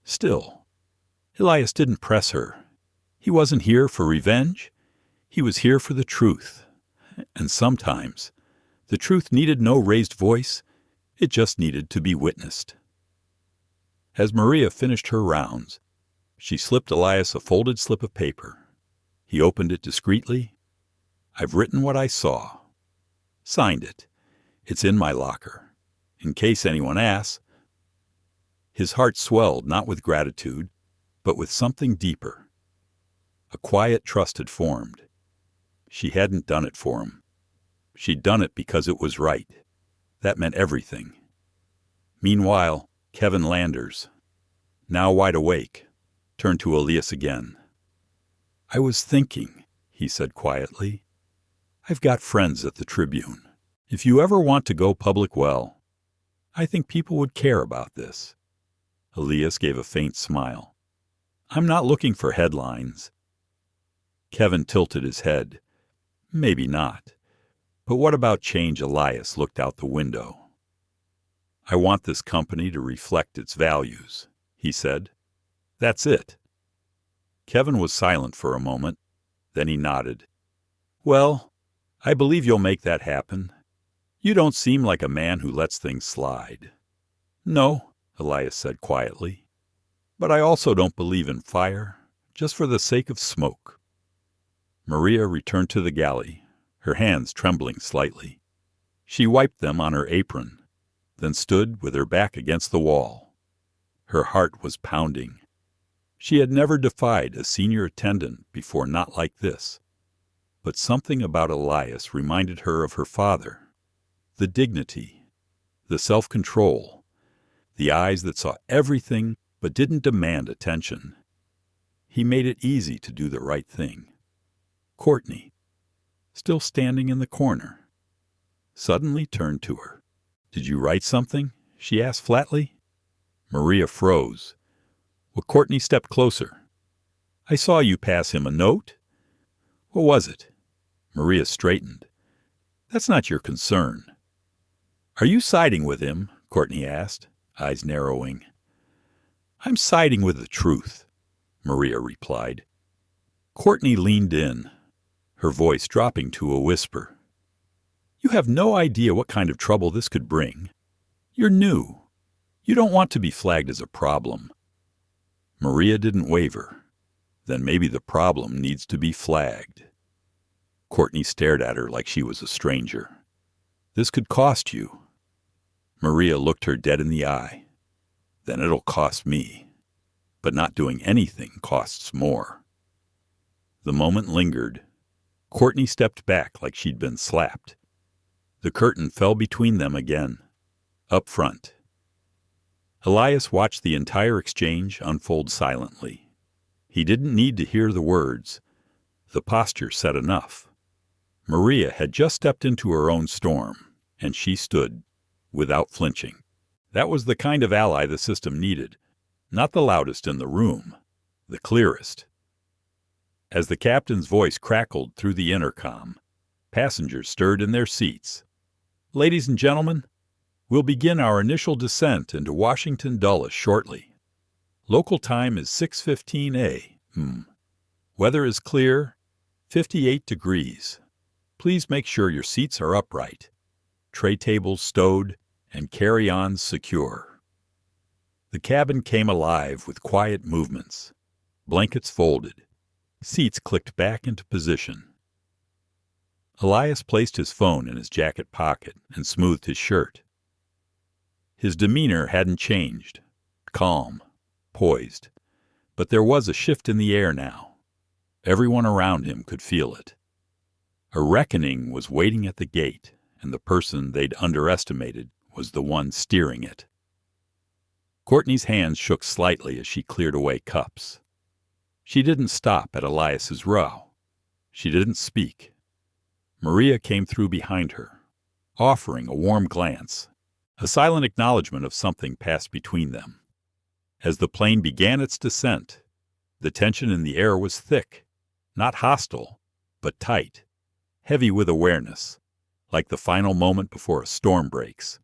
Still, Elias didn't press her. He wasn't here for revenge. He was here for the truth. And sometimes, the truth needed no raised voice. It just needed to be witnessed. As Maria finished her rounds, She slipped Elias a folded slip of paper. He opened it discreetly. "I've written what I saw. Signed it. It's in my locker. In case anyone asks." His heart swelled not with gratitude, but with something deeper. A quiet trust had formed. She hadn't done it for him. She'd done it because it was right. That meant everything. Meanwhile, Kevin Landers, now wide awake, turned to Elias again. "I was thinking," he said quietly. "I've got friends at the Tribune. If you ever want to go public, well, I think people would care about this." Elias gave a faint smile. "I'm not looking for headlines." Kevin tilted his head. "Maybe not. But what about change?" Elias looked out the window. "I want this company to reflect its values," he said. "That's it." Kevin was silent for a moment. Then he nodded. "Well, I believe you'll make that happen. You don't seem like a man who lets things slide." "No," Elias said quietly. "But I also don't believe in fire, just for the sake of smoke." Maria returned to the galley, her hands trembling slightly. She wiped them on her apron, then stood with her back against the wall. Her heart was pounding. She had never defied a senior attendant before, not like this. But something about Elias reminded her of her father. The dignity, the self-control, the eyes that saw everything but didn't demand attention. He made it easy to do the right thing. Courtney, still standing in the corner, suddenly turned to her. "Did you write something?" she asked flatly. Maria froze. Well, Courtney stepped closer. "I saw you pass him a note." "What was it?" Maria straightened. "That's not your concern." "Are you siding with him?" Courtney asked, eyes narrowing. "I'm siding with the truth," Maria replied. Courtney leaned in, her voice dropping to a whisper. "You have no idea what kind of trouble this could bring. You're new. You don't want to be flagged as a problem." Maria didn't waver. "Then maybe the problem needs to be flagged." Courtney stared at her like she was a stranger. "This could cost you." Maria looked her dead in the eye. "Then it'll cost me. But not doing anything costs more." The moment lingered. Courtney stepped back like she'd been slapped. The curtain fell between them again, up front. Elias watched the entire exchange unfold silently. He didn't need to hear the words. The posture said enough. Maria had just stepped into her own storm, and she stood, without flinching. That was the kind of ally the system needed. Not the loudest in the room, the clearest. As the captain's voice crackled through the intercom, passengers stirred in their seats. "Ladies and gentlemen, we'll begin our initial descent into Washington Dulles shortly. Local time is 6:15 a.m. Weather is clear, 58 degrees. Please make sure your seats are upright, tray tables stowed, and carry-ons secure." The cabin came alive with quiet movements. Blankets folded. Seats clicked back into position. Elias placed his phone in his jacket pocket and smoothed his shirt. His demeanor hadn't changed. Calm, poised. But there was a shift in the air now. Everyone around him could feel it. A reckoning was waiting at the gate, and the person they'd underestimated was the one steering it. Courtney's hands shook slightly as she cleared away cups. She didn't stop at Elias's row. She didn't speak. Maria came through behind her, offering a warm glance, a silent acknowledgement of something passed between them. As the plane began its descent, the tension in the air was thick, not hostile, but tight, heavy with awareness, like the final moment before a storm breaks.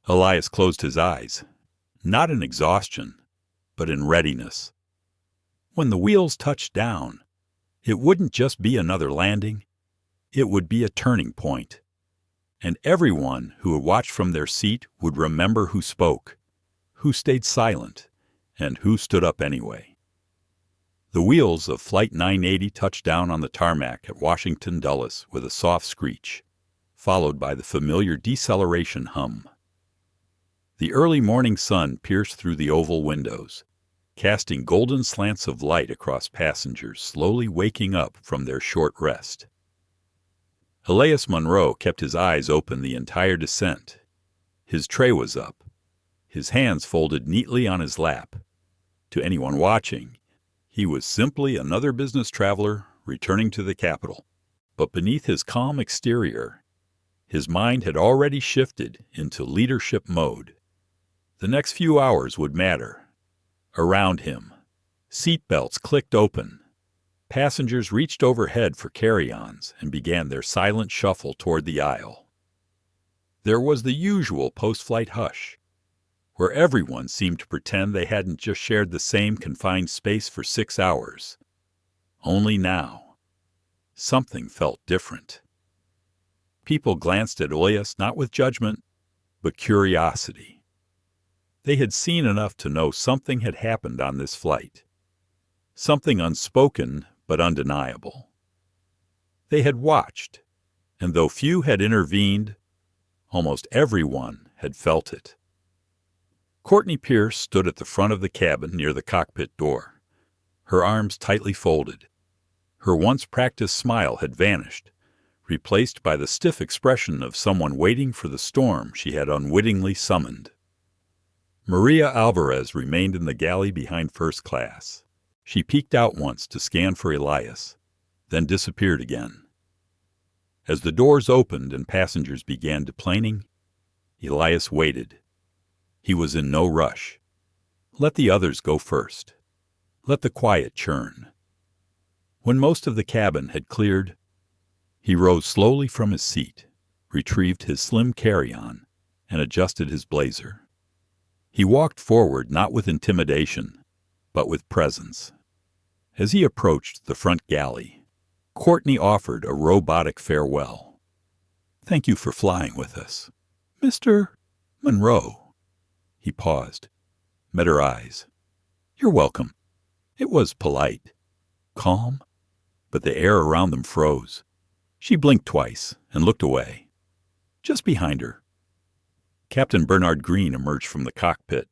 Elias closed his eyes, not in exhaustion, but in readiness. When the wheels touched down, it wouldn't just be another landing, it would be a turning point. And everyone who had watched from their seat would remember who spoke, who stayed silent, and who stood up anyway. The wheels of Flight 980 touched down on the tarmac at Washington Dulles with a soft screech, followed by the familiar deceleration hum. The early morning sun pierced through the oval windows, casting golden slants of light across passengers slowly waking up from their short rest. Elias Munro kept his eyes open the entire descent. His tray was up, his hands folded neatly on his lap. To anyone watching, he was simply another business traveler returning to the capital. But beneath his calm exterior, his mind had already shifted into leadership mode. The next few hours would matter. Around him, seat belts clicked open. Passengers reached overhead for carry-ons and began their silent shuffle toward the aisle. There was the usual post-flight hush, where everyone seemed to pretend they hadn't just shared the same confined space for 6 hours. Only now, something felt different. People glanced at Elias not with judgment, but curiosity. They had seen enough to know something had happened on this flight. Something unspoken but undeniable. They had watched, and though few had intervened, almost everyone had felt it. Courtney Pierce stood at the front of the cabin near the cockpit door, her arms tightly folded. Her once practiced smile had vanished, replaced by the stiff expression of someone waiting for the storm she had unwittingly summoned. Maria Alvarez remained in the galley behind first class. She peeked out once to scan for Elias, then disappeared again. As the doors opened and passengers began deplaning, Elias waited. He was in no rush. Let the others go first. Let the quiet churn. When most of the cabin had cleared, he rose slowly from his seat, retrieved his slim carry-on, and adjusted his blazer. He walked forward not with intimidation, but with presence. As he approached the front galley, Courtney offered a robotic farewell. "Thank you for flying with us. Mr. Munro." He paused, met her eyes. "You're welcome." It was polite, calm, but the air around them froze. She blinked twice and looked away. Just behind her, Captain Bernard Green emerged from the cockpit,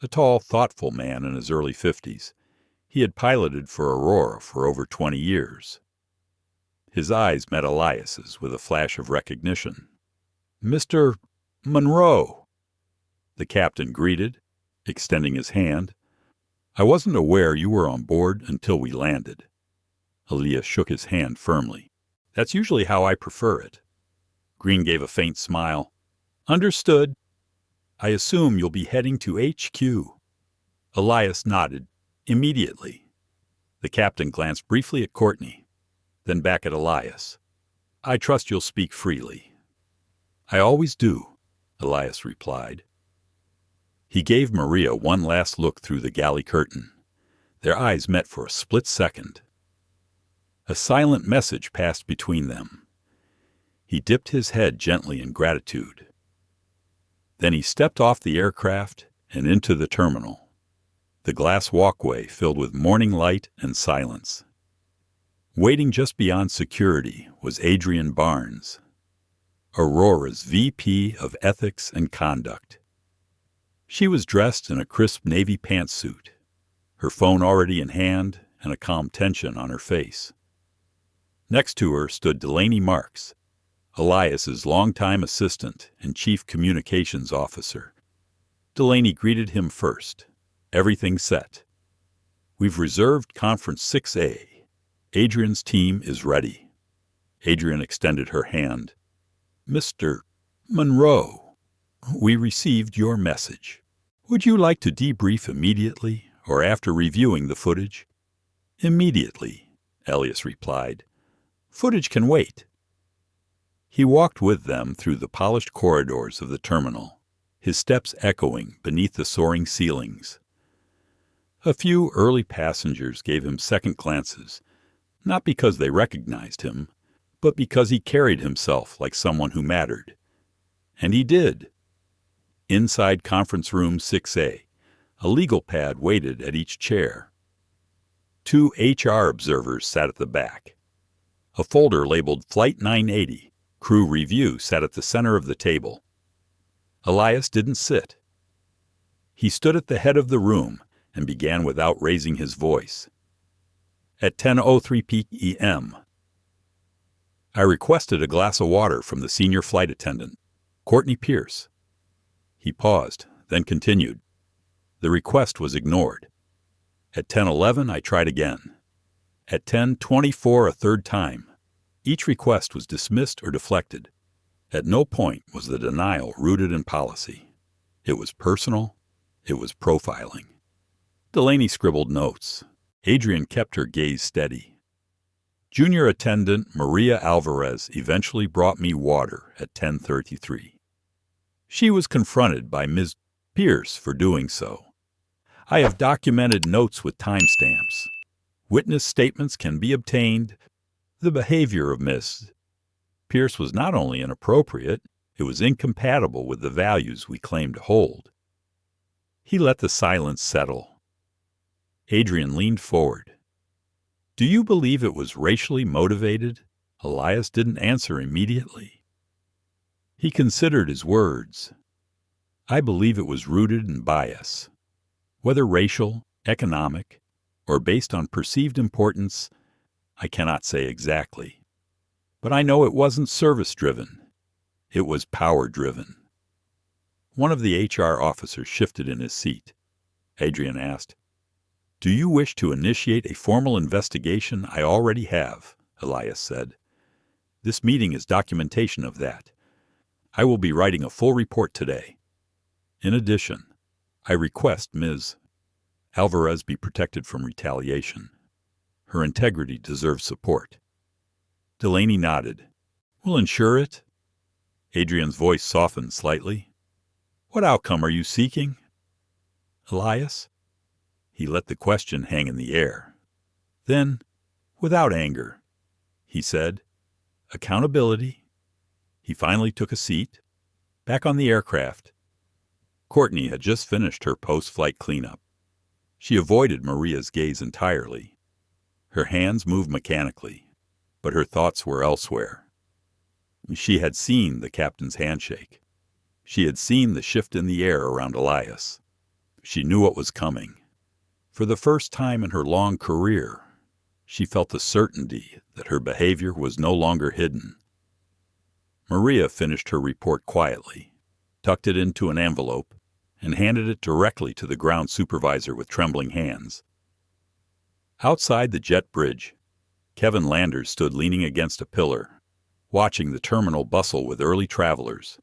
a tall, thoughtful man in his early 50s. He had piloted for Aurora for over 20 years. His eyes met Elias's with a flash of recognition. "Mr. Munro," the captain greeted, extending his hand. "I wasn't aware you were on board until we landed." Elias shook his hand firmly. "That's usually how I prefer it." Green gave a faint smile. "Understood. I assume you'll be heading to HQ." Elias nodded. Immediately. The captain glanced briefly at Courtney, then back at Elias. "I trust you'll speak freely." "I always do," Elias replied. He gave Maria one last look through the galley curtain. Their eyes met for a split second. A silent message passed between them. He dipped his head gently in gratitude. Then he stepped off the aircraft and into the terminal. The glass walkway filled with morning light and silence. Waiting just beyond security was Adrienne Barnes, Aurora's VP of Ethics and Conduct. She was dressed in a crisp navy pantsuit, her phone already in hand and a calm tension on her face. Next to her stood Delaney Marks, Elias's longtime assistant and chief communications officer. Delaney greeted him first. "Everything set. We've reserved Conference 6A. Adrienne's team is ready." Adrienne extended her hand. "Mr. Munro, we received your message. Would you like to debrief immediately or after reviewing the footage?" "Immediately," Elias replied. "Footage can wait." He walked with them through the polished corridors of the terminal, his steps echoing beneath the soaring ceilings. A few early passengers gave him second glances, not because they recognized him, but because he carried himself like someone who mattered. And he did. Inside Conference Room 6A, a legal pad waited at each chair. Two HR observers sat at the back. A folder labeled Flight 980, Crew Review, sat at the center of the table. Elias didn't sit. He stood at the head of the room and began without raising his voice. At 10:03 p.m., I requested a glass of water from the senior flight attendant, Courtney Pierce. He paused, then continued. The request was ignored. At 10:11, I tried again. At 10:24, a third time. Each request was dismissed or deflected. At no point was the denial rooted in policy. It was personal. It was profiling. Delaney scribbled notes. Adrian kept her gaze steady. Junior attendant Maria Alvarez eventually brought me water at 10:33. She was confronted by Ms. Pierce for doing so. I have documented notes with timestamps. Witness statements can be obtained. The behavior of Ms. Pierce was not only inappropriate, it was incompatible with the values we claim to hold. He let the silence settle. Adrian leaned forward. Do you believe it was racially motivated? Elias didn't answer immediately. He considered his words. I believe it was rooted in bias. Whether racial, economic, or based on perceived importance, I cannot say exactly. But I know it wasn't service-driven. It was power-driven. One of the HR officers shifted in his seat. Adrian asked, Do you wish to initiate a formal investigation? I already have, Elias said. This meeting is documentation of that. I will be writing a full report today. In addition, I request Ms. Alvarez be protected from retaliation. Her integrity deserves support. Delaney nodded. We'll ensure it. Adrian's voice softened slightly. What outcome are you seeking? Elias? He let the question hang in the air. Then, without anger, he said, accountability. He finally took a seat, back on the aircraft. Courtney had just finished her post-flight cleanup. She avoided Maria's gaze entirely. Her hands moved mechanically, but her thoughts were elsewhere. She had seen the captain's handshake. She had seen the shift in the air around Elias. She knew what was coming. For the first time in her long career, she felt the certainty that her behavior was no longer hidden. Maria finished her report quietly, tucked it into an envelope, and handed it directly to the ground supervisor with trembling hands. Outside the jet bridge, Kevin Landers stood leaning against a pillar, watching the terminal bustle with early travelers.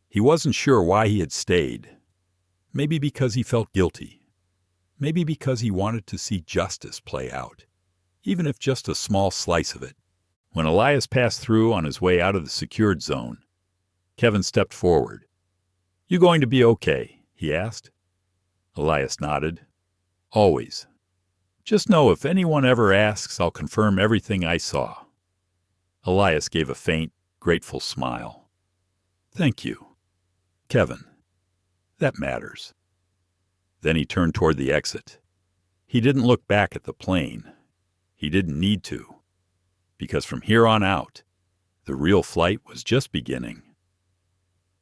He wasn't sure why he had stayed. Maybe because he felt guilty. Maybe because he wanted to see justice play out, even if just a small slice of it. When Elias passed through on his way out of the secured zone, Kevin stepped forward. You going to be okay? He asked. Elias nodded. Always. Just know if anyone ever asks, I'll confirm everything I saw. Elias gave a faint, grateful smile. Thank you. Kevin, that matters. Then he turned toward the exit. He didn't look back at the plane. He didn't need to, because from here on out, the real flight was just beginning.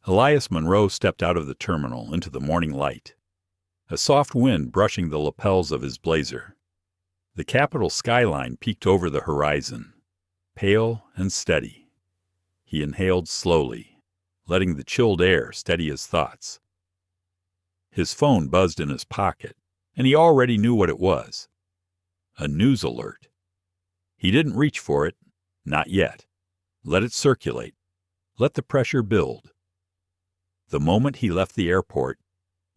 Elias Monroe stepped out of the terminal into the morning light, a soft wind brushing the lapels of his blazer. The Capitol skyline peeked over the horizon, pale and steady. He inhaled slowly, letting the chilled air steady his thoughts. His phone buzzed in his pocket, and he already knew what it was. A news alert. He didn't reach for it, not yet. Let it circulate. Let the pressure build. The moment he left the airport,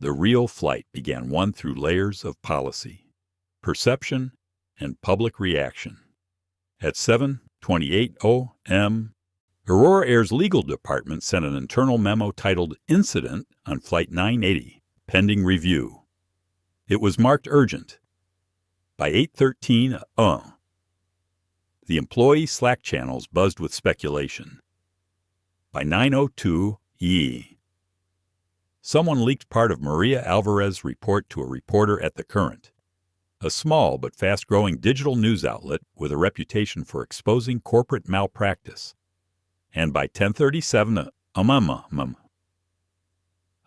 the real flight began one through layers of policy, perception, and public reaction. At 7:28 a.m., Aurora Air's legal department sent an internal memo titled Incident on Flight 980, pending review. It was marked urgent. By 8:13 a.m., the employee Slack channels buzzed with speculation. By 9:02 a.m., someone leaked part of Maria Alvarez's report to a reporter at The Current. a small but fast-growing digital news outlet with a reputation for exposing corporate malpractice. And by 10:37,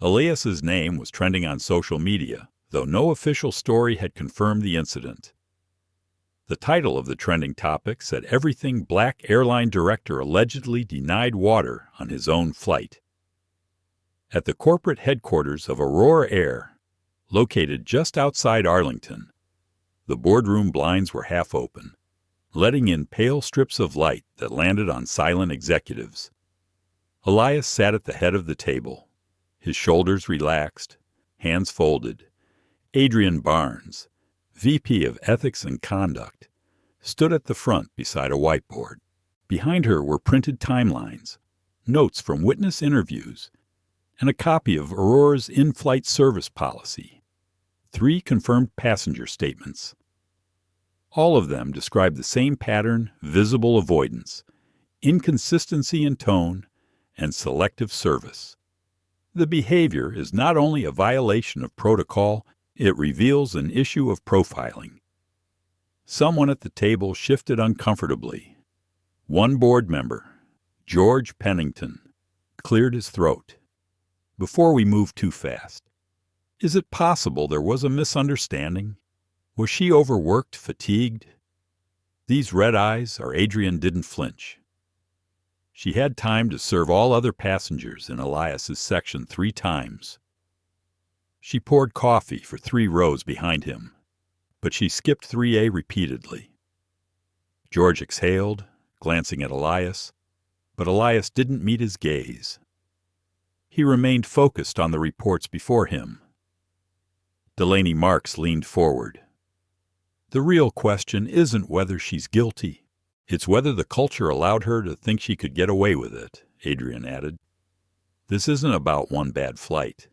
Elias's name was trending on social media, though no official story had confirmed the incident. The title of the trending topic said everything black airline director allegedly denied water on his own flight. At the corporate headquarters of Aurora Air, located just outside Arlington, the boardroom blinds were half open, letting in pale strips of light that landed on silent executives. Elias sat at the head of the table, his shoulders relaxed, hands folded. Adrienne Barnes, VP of Ethics and Conduct, stood at the front beside a whiteboard. Behind her were printed timelines, notes from witness interviews, and a copy of Aurora's in-flight service policy. 3 confirmed passenger statements. All of them describe the same pattern: visible avoidance, inconsistency in tone, and selective service. The behavior is not only a violation of protocol, it reveals an issue of profiling. Someone at the table shifted uncomfortably. One board member, George Pennington, cleared his throat. Before we move too fast, is it possible there was a misunderstanding? Was she overworked, fatigued? These red eyes, or Adrienne didn't flinch. She had time to serve all other passengers in Elias's section 3 times. She poured coffee for 3 rows behind him, but she skipped 3A repeatedly. George exhaled, glancing at Elias, but Elias didn't meet his gaze. He remained focused on the reports before him. Delaney Marks leaned forward. The real question isn't whether she's guilty. It's whether the culture allowed her to think she could get away with it, Adrienne added. This isn't about one bad flight.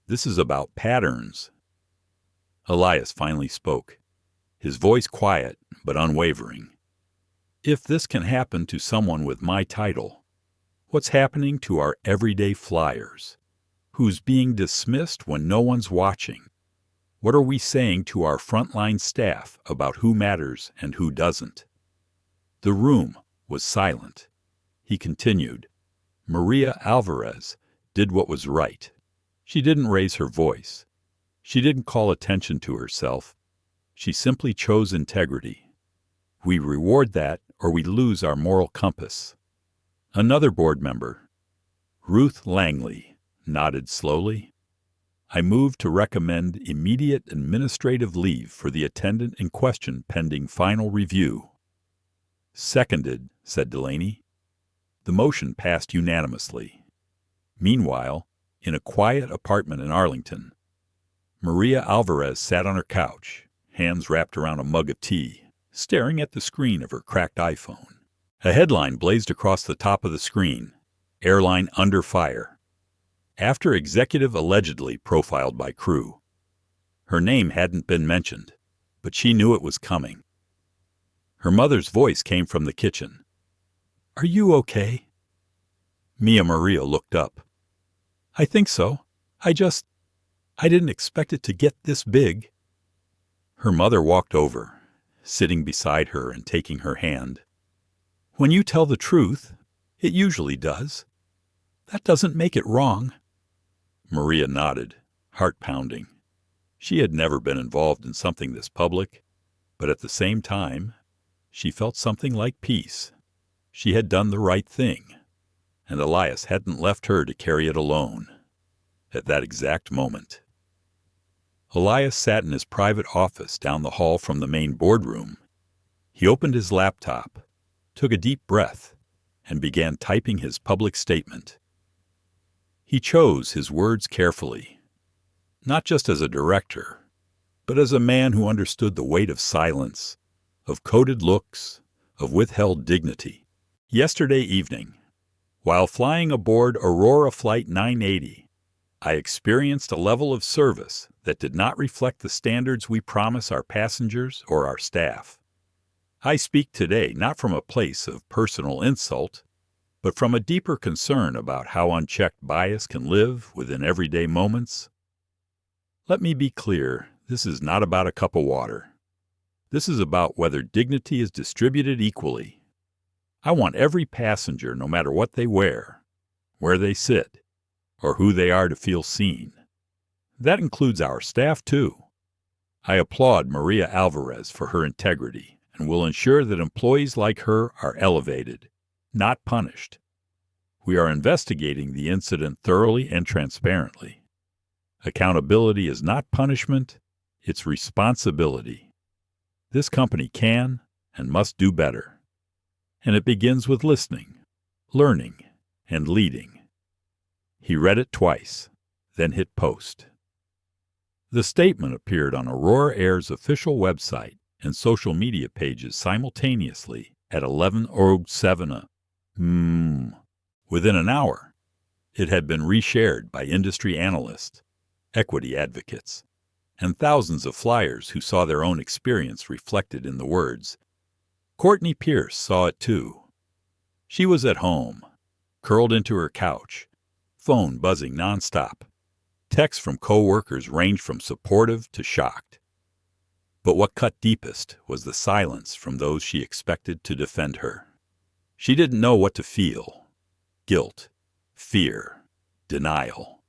This is about patterns. Elias finally spoke, his voice quiet but unwavering. If this can happen to someone with my title, what's happening to our everyday flyers? Who's being dismissed when no one's watching? What are we saying to our frontline staff about who matters and who doesn't? The room was silent. He continued. Maria Alvarez did what was right. She didn't raise her voice. She didn't call attention to herself. She simply chose integrity. We reward that or we lose our moral compass. Another board member, Ruth Langley, nodded slowly. I move to recommend immediate administrative leave for the attendant in question pending final review. Seconded, said Delaney. The motion passed unanimously. Meanwhile, in a quiet apartment in Arlington, Maria Alvarez sat on her couch, hands wrapped around a mug of tea, staring at the screen of her cracked iPhone. A headline blazed across the top of the screen, Airline Under Fire. After executive allegedly profiled by crew. Her name hadn't been mentioned, but she knew it was coming. Her mother's voice came from the kitchen. Are you okay? Mia Maria looked up. I think so. I didn't expect it to get this big. Her mother walked over, sitting beside her and taking her hand. When you tell the truth, it usually does. That doesn't make it wrong. Maria nodded, heart pounding. She had never been involved in something this public, but at the same time, she felt something like peace. She had done the right thing, and Elias hadn't left her to carry it alone. At that exact moment. Elias sat in his private office down the hall from the main boardroom. He opened his laptop, took a deep breath, and began typing his public statement. He chose his words carefully, not just as a director, but as a man who understood the weight of silence, of coded looks, of withheld dignity. Yesterday evening, while flying aboard Aurora Flight 980, I experienced a level of service that did not reflect the standards we promise our passengers or our staff. I speak today not from a place of personal insult, but from a deeper concern about how unchecked bias can live within everyday moments. Let me be clear, this is not about a cup of water. This is about whether dignity is distributed equally. I want every passenger, no matter what they wear, where they sit, or who they are, to feel seen. That includes our staff, too. I applaud Maria Alvarez for her integrity and will ensure that employees like her are elevated, not punished. We are investigating the incident thoroughly and transparently. Accountability is not punishment, it's responsibility. This company can and must do better. And it begins with listening, learning, and leading. He read it twice, then hit post. The statement appeared on Aurora Air's official website and social media pages simultaneously at 11:07 a.m. Within an hour, it had been reshared by industry analysts, equity advocates, and thousands of flyers who saw their own experience reflected in the words. Courtney Pierce saw it too. She was at home, curled into her couch, phone buzzing nonstop. Texts from co-workers ranged from supportive to shocked. But what cut deepest was the silence from those she expected to defend her. She didn't know what to feel. Guilt, fear, denial.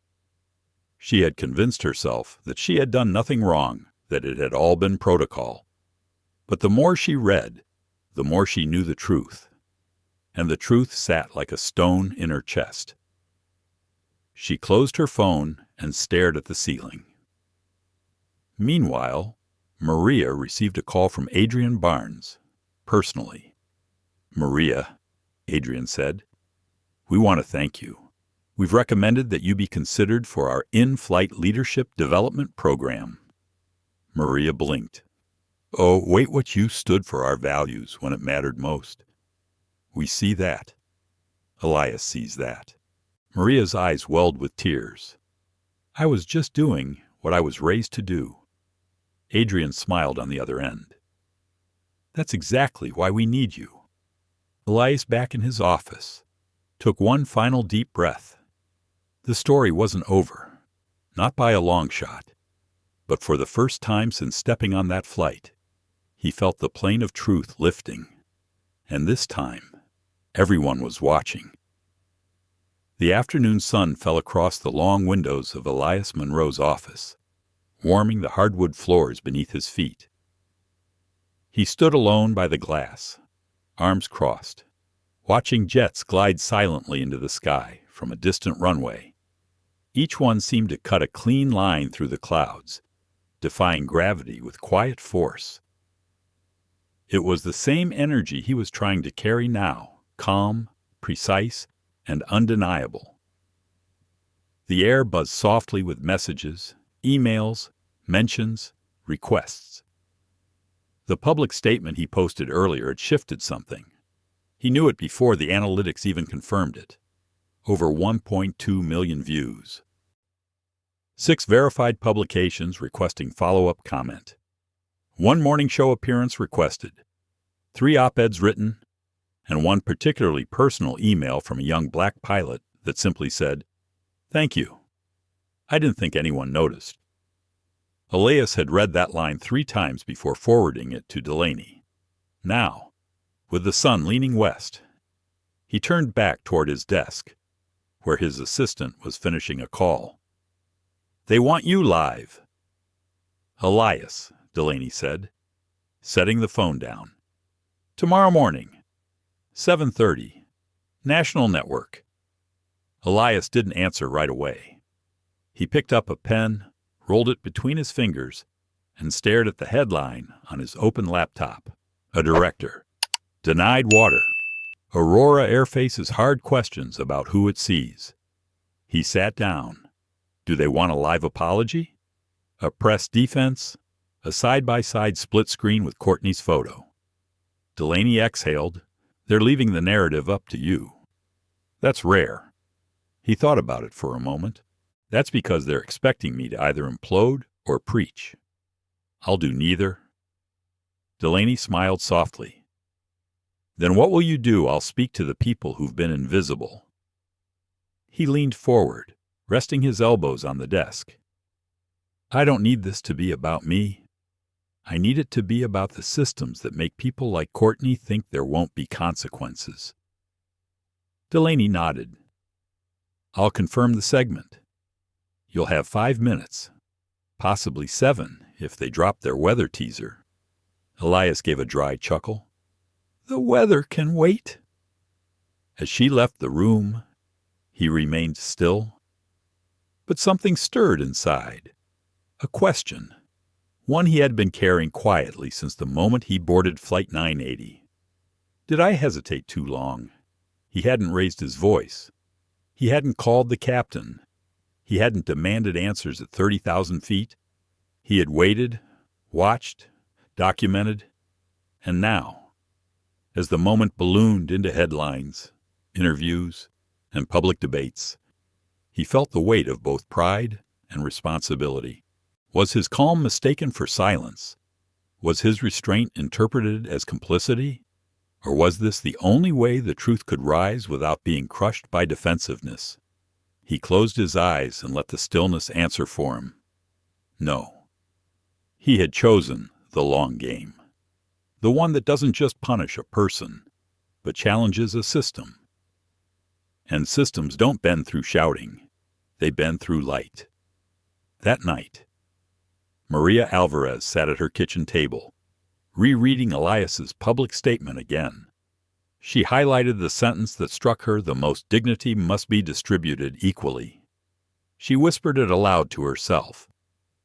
She had convinced herself that she had done nothing wrong, that it had all been protocol. But the more she read, the more she knew the truth. And the truth sat like a stone in her chest. She closed her phone and stared at the ceiling. Meanwhile, Maria received a call from Adrian Barnes, personally. Maria, Adrian said, we want to thank you. We've recommended that you be considered for our in-flight leadership development program. Maria blinked. Oh, wait, what you stood for our values when it mattered most. We see that. Elias sees that. Maria's eyes welled with tears. I was just doing what I was raised to do. Adrian smiled on the other end. That's exactly why we need you. Elias, back in his office, took one final deep breath. The story wasn't over, not by a long shot, but for the first time since stepping on that flight, he felt the plane of truth lifting. And this time, everyone was watching. The afternoon sun fell across the long windows of Elias Monroe's office, warming the hardwood floors beneath his feet. He stood alone by the glass, arms crossed, watching jets glide silently into the sky from a distant runway. Each one seemed to cut a clean line through the clouds, defying gravity with quiet force. It was the same energy he was trying to carry now, calm, precise, and undeniable. The air buzzed softly with messages, emails, mentions, requests. The public statement he posted earlier had shifted something. He knew it before the analytics even confirmed it. Over 1.2 million views. 6 verified publications requesting follow-up comment. 1 morning show appearance requested. 3 op-eds written, and 1 particularly personal email from a young black pilot that simply said, "Thank you. I didn't think anyone noticed." Elias had read that line 3 times before forwarding it to Delaney. Now, with the sun leaning west, he turned back toward his desk, where his assistant was finishing a call. "They want you live." "Elias," Delaney said, setting the phone down. "Tomorrow morning. 7:30. National Network." Elias didn't answer right away. He picked up a pen, rolled it between his fingers, and stared at the headline on his open laptop. A director. Denied water. Aurora Air faces hard questions about who it sees. He sat down. Do they want a live apology? A press defense? A side-by-side split screen with Courtney's photo. Delaney exhaled. They're leaving the narrative up to you. That's rare. He thought about it for a moment. That's because they're expecting me to either implode or preach. I'll do neither. Delaney smiled softly. Then what will you do? I'll speak to the people who've been invisible. He leaned forward, resting his elbows on the desk. I don't need this to be about me. I need it to be about the systems that make people like Courtney think there won't be consequences. Delaney nodded. I'll confirm the segment. You'll have 5 minutes, possibly 7 if they drop their weather teaser. Elias gave a dry chuckle. The weather can wait. As she left the room, he remained still. But something stirred inside. A question. One he had been carrying quietly since the moment he boarded Flight 980. Did I hesitate too long? He hadn't raised his voice. He hadn't called the captain. He hadn't demanded answers at 30,000 feet. He had waited, watched, documented, and now, as the moment ballooned into headlines, interviews, and public debates, he felt the weight of both pride and responsibility. Was his calm mistaken for silence? Was his restraint interpreted as complicity? Or was this the only way the truth could rise without being crushed by defensiveness? He closed his eyes and let the stillness answer for him. No. He had chosen the long game. The one that doesn't just punish a person, but challenges a system. And systems don't bend through shouting. They bend through light. That night, Maria Alvarez sat at her kitchen table, rereading Elias's public statement again. She highlighted the sentence that struck her the most: dignity must be distributed equally. She whispered it aloud to herself,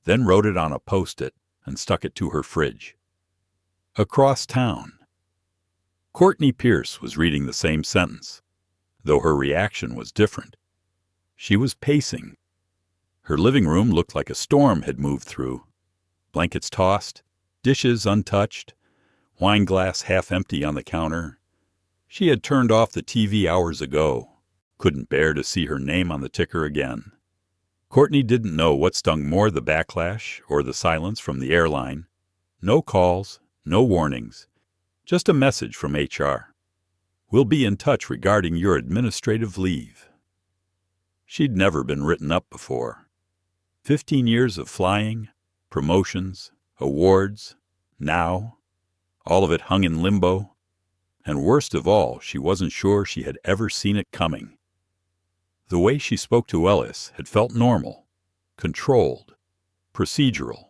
then wrote it on a post-it and stuck it to her fridge. Across town, Courtney Pierce was reading the same sentence, though her reaction was different. She was pacing. Her living room looked like a storm had moved through. Blankets tossed, dishes untouched, wine glass half empty on the counter. She had turned off the TV hours ago, couldn't bear to see her name on the ticker again. Courtney didn't know what stung more, the backlash or the silence from the airline. No calls, no warnings, just a message from HR. We'll be in touch regarding your administrative leave. She'd never been written up before. 15 years of flying, promotions, awards, now, all of it hung in limbo. And worst of all, she wasn't sure she had ever seen it coming. The way she spoke to Ellis had felt normal, controlled, procedural.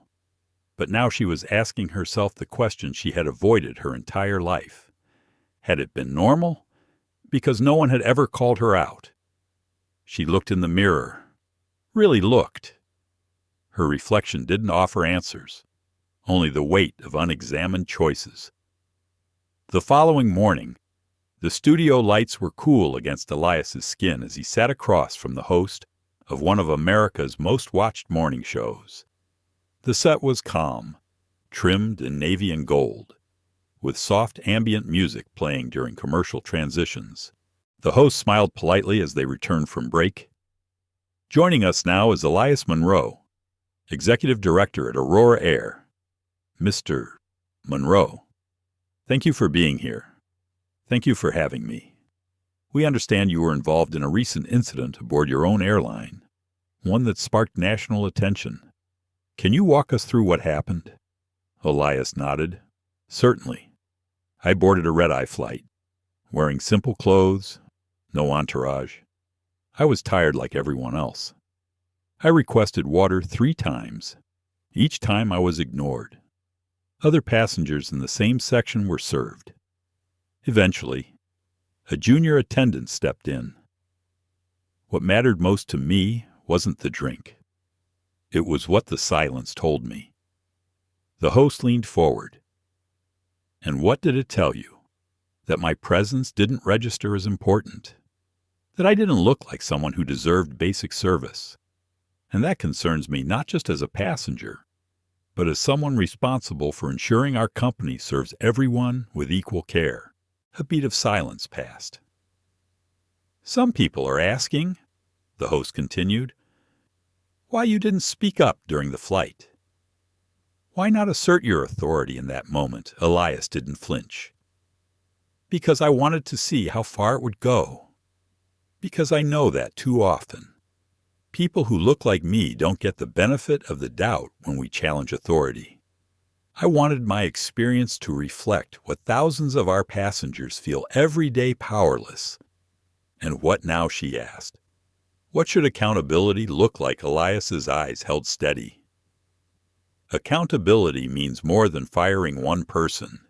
But now she was asking herself the question she had avoided her entire life. Had it been normal? Because no one had ever called her out. She looked in the mirror. Really looked. Her reflection didn't offer answers, only the weight of unexamined choices. The following morning, the studio lights were cool against Elias's skin as he sat across from the host of one of America's most watched morning shows. The set was calm, trimmed in navy and gold, with soft ambient music playing during commercial transitions. The host smiled politely as they returned from break. Joining us now is Elias Monroe, Executive Director at Aurora Air. Mr. Monroe, thank you for being here. Thank you for having me. We understand you were involved in a recent incident aboard your own airline, one that sparked national attention. Can you walk us through what happened? Elias nodded. Certainly. I boarded a red-eye flight, wearing simple clothes, no entourage. I was tired like everyone else. I requested water 3 times. Each time I was ignored. Other passengers in the same section were served. Eventually, a junior attendant stepped in. What mattered most to me wasn't the drink. It was what the silence told me. The host leaned forward. And what did it tell you? That my presence didn't register as important. That I didn't look like someone who deserved basic service. And that concerns me not just as a passenger, but as someone responsible for ensuring our company serves everyone with equal care. A beat of silence passed. Some people are asking, the host continued, why you didn't speak up during the flight. Why not assert your authority in that moment? Elias didn't flinch. Because I wanted to see how far it would go. Because I know that too often. People who look like me don't get the benefit of the doubt when we challenge authority. I wanted my experience to reflect what thousands of our passengers feel every day powerless. And what now, she asked. What should accountability look like? Elias's eyes held steady. Accountability means more than firing one person.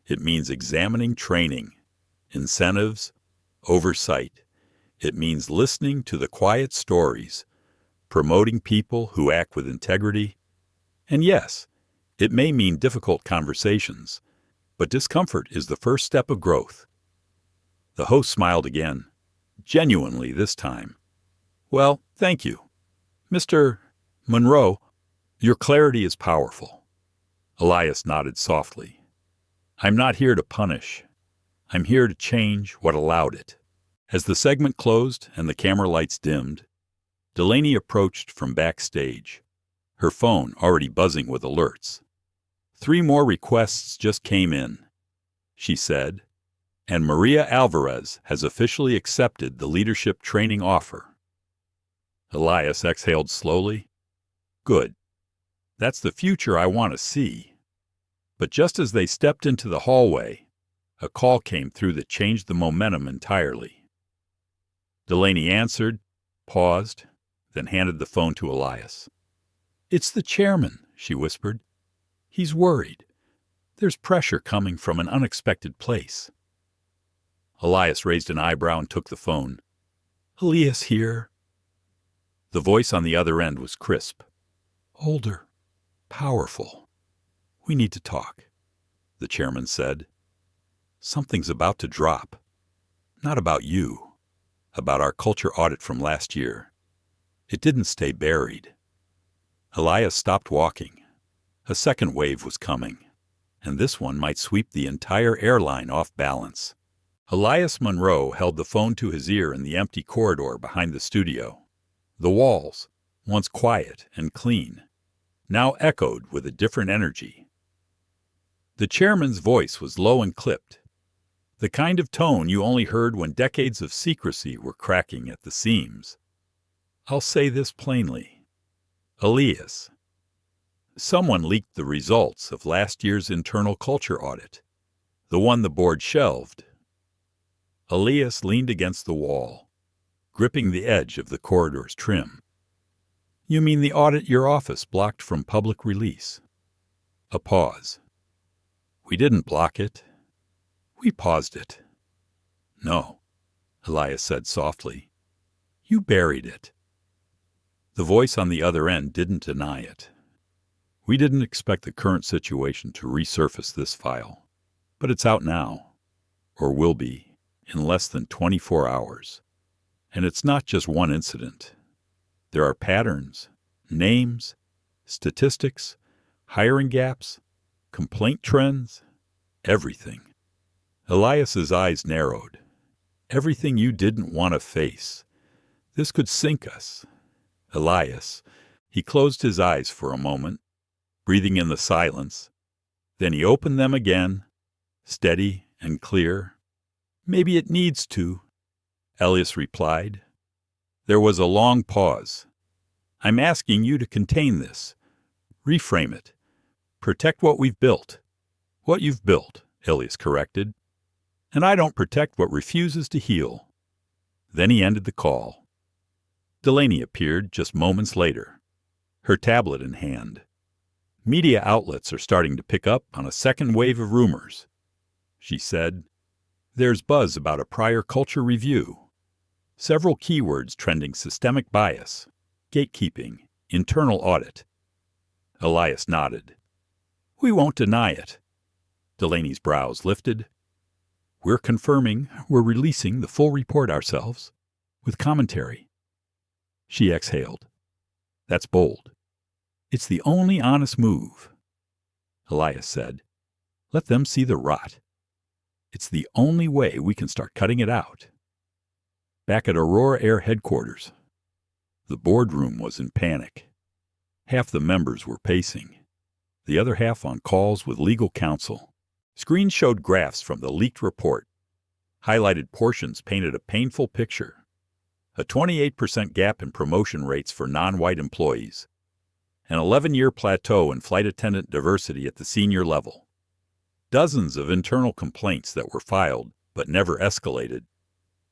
It means examining training, incentives, oversight. It means listening to the quiet stories, promoting people who act with integrity. And yes, it may mean difficult conversations, but discomfort is the first step of growth. The host smiled again, genuinely this time. Well, thank you. Mr. Monroe, your clarity is powerful. Elias nodded softly. I'm not here to punish. I'm here to change what allowed it. As the segment closed and the camera lights dimmed, Delaney approached from backstage, her phone already buzzing with alerts. 3 more requests just came in, she said, and Maria Alvarez has officially accepted the leadership training offer. Elias exhaled slowly. Good. That's the future I want to see. But just as they stepped into the hallway, a call came through that changed the momentum entirely. Delaney answered, paused, then handed the phone to Elias. It's the chairman, she whispered. He's worried. There's pressure coming from an unexpected place. Elias raised an eyebrow and took the phone. Elias here. The voice on the other end was crisp. Older. Powerful. We need to talk, the chairman said. Something's about to drop. Not about you. About our culture audit from last year. It didn't stay buried. Elias stopped walking. A second wave was coming, and this one might sweep the entire airline off balance. Elias Monroe held the phone to his ear in the empty corridor behind the studio. The walls, once quiet and clean, now echoed with a different energy. The chairman's voice was low and clipped, the kind of tone you only heard when decades of secrecy were cracking at the seams. I'll say this plainly. Elias, someone leaked the results of last year's internal culture audit, the one the board shelved. Elias leaned against the wall, gripping the edge of the corridor's trim. You mean the audit your office blocked from public release? A pause. We didn't block it. We paused it. No, Elias said softly. You buried it. The voice on the other end didn't deny it. We didn't expect the current situation to resurface this file, but it's out now, or will be, in less than 24 hours. And it's not just one incident. There are patterns, names, statistics, hiring gaps, complaint trends, everything. Elias's eyes narrowed. Everything you didn't want to face. This could sink us. Elias, he closed his eyes for a moment, breathing in the silence. Then he opened them again, steady and clear. Maybe it needs to, Elias replied. There was a long pause. I'm asking you to contain this. Reframe it. Protect what we've built. What you've built, Elias corrected. And I don't protect what refuses to heal. Then he ended the call. Delaney appeared just moments later, her tablet in hand. Media outlets are starting to pick up on a second wave of rumors, she said. There's buzz about a prior culture review. Several keywords trending: systemic bias, gatekeeping, internal audit. Elias nodded. We won't deny it. Delaney's brows lifted. We're confirming we're releasing the full report ourselves, with commentary. She exhaled. That's bold. It's the only honest move. Elias said. Let them see the rot. It's the only way we can start cutting it out. Back at Aurora Air headquarters, the boardroom was in panic. Half the members were pacing, the other half on calls with legal counsel. Screens showed graphs from the leaked report. Highlighted portions painted a painful picture. A 28% gap in promotion rates for non-white employees. an 11-year plateau in flight attendant diversity at the senior level, dozens of internal complaints that were filed but never escalated,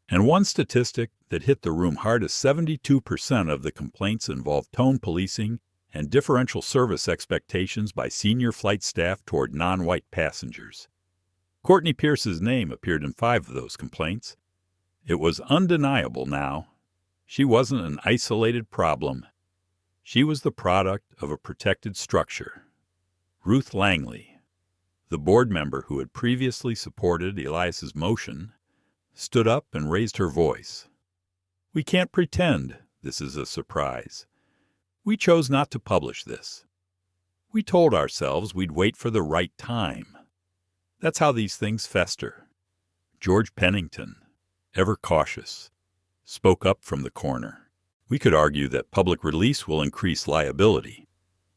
and one statistic that hit the room hardest: 72% of the complaints involved tone policing and differential service expectations by senior flight staff toward non-white passengers. Courtney Pierce's name appeared in 5 of those complaints. It was undeniable now. She wasn't an isolated problem. She was the product of a protected structure. Ruth Langley, the board member who had previously supported Elias's motion, stood up and raised her voice. "We can't pretend this is a surprise. We chose not to publish this. We told ourselves we'd wait for the right time. That's how these things fester." George Pennington, ever cautious, spoke up from the corner. "We could argue that public release will increase liability,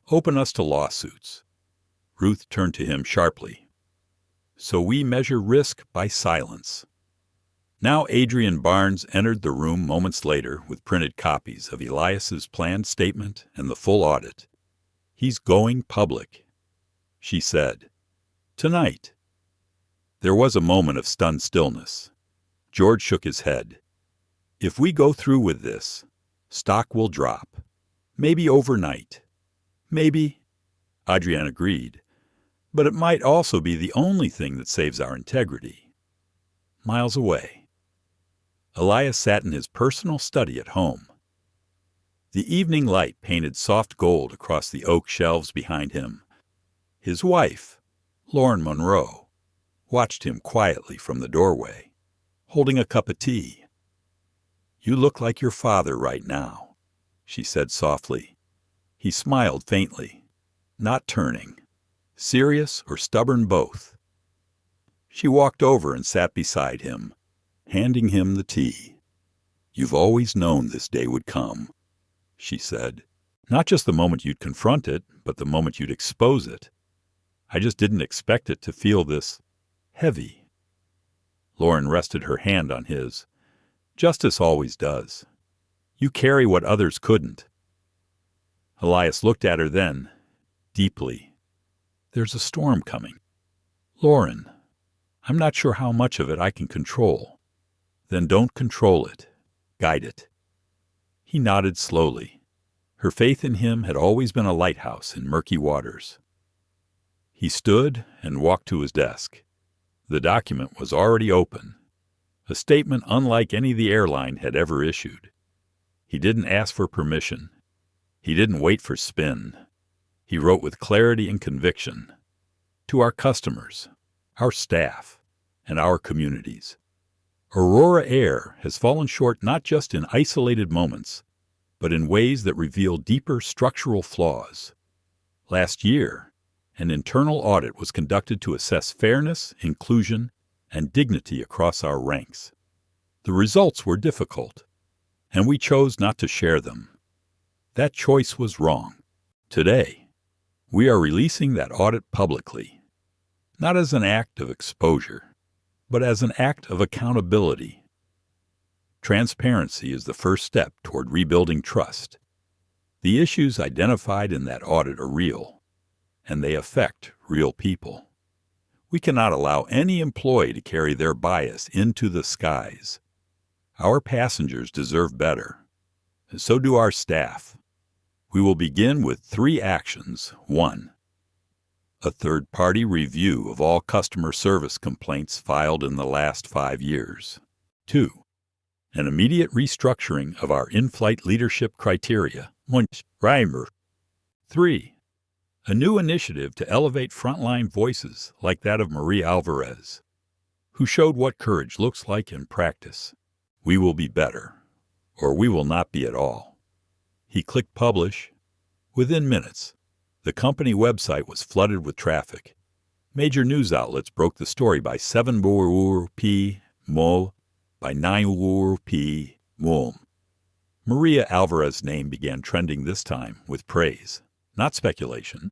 open us to lawsuits." Ruth turned to him sharply. "So we measure risk by silence." Now Adrian Barnes entered the room moments later with printed copies of Elias's planned statement and the full audit. "He's going public," she said. "Tonight." There was a moment of stunned stillness. George shook his head. "If we go through with this, stock will drop. Maybe overnight. Maybe," Adrian agreed, "but it might also be the only thing that saves our integrity." Miles away, Elias sat in his personal study at home. The evening light painted soft gold across the oak shelves behind him. His wife, Lauren Monroe, watched him quietly from the doorway, holding a cup of tea. "You look like your father right now," she said softly. He smiled faintly, not turning, serious or stubborn both. She walked over and sat beside him, handing him the tea. "You've always known this day would come," she said. "Not just the moment you'd confront it, but the moment you'd expose it. I just didn't expect it to feel this heavy." Lauren rested her hand on his. "Justice always does. You carry what others couldn't." Elias looked at her then, deeply. "There's a storm coming. Lauren, I'm not sure how much of it I can control." "Then don't control it. Guide it." He nodded slowly. Her faith in him had always been a lighthouse in murky waters. He stood and walked to his desk. The document was already open, a statement unlike any the airline had ever issued. He didn't ask for permission. He didn't wait for spin. He wrote with clarity and conviction. "To our customers, our staff, and our communities. Aurora Air has fallen short not just in isolated moments, but in ways that reveal deeper structural flaws. Last year, an internal audit was conducted to assess fairness, inclusion, and dignity across our ranks. The results were difficult, and we chose not to share them. That choice was wrong. Today, we are releasing that audit publicly, not as an act of exposure, but as an act of accountability. Transparency is the first step toward rebuilding trust. The issues identified in that audit are real, and they affect real people. We cannot allow any employee to carry their bias into the skies. Our passengers deserve better, and so do our staff. We will begin with 3 actions. 1. A third-party review of all customer service complaints filed in the last 5 years. 2. An immediate restructuring of our in-flight leadership criteria. 3. A new initiative to elevate frontline voices like that of Maria Alvarez, who showed what courage looks like in practice. We will be better, or we will not be at all. He clicked publish. Within minutes, the company website was flooded with traffic. Major news outlets broke the story by 7 p. mo, by 9 p. mom. Maria Alvarez's name began trending this time with praise, not speculation.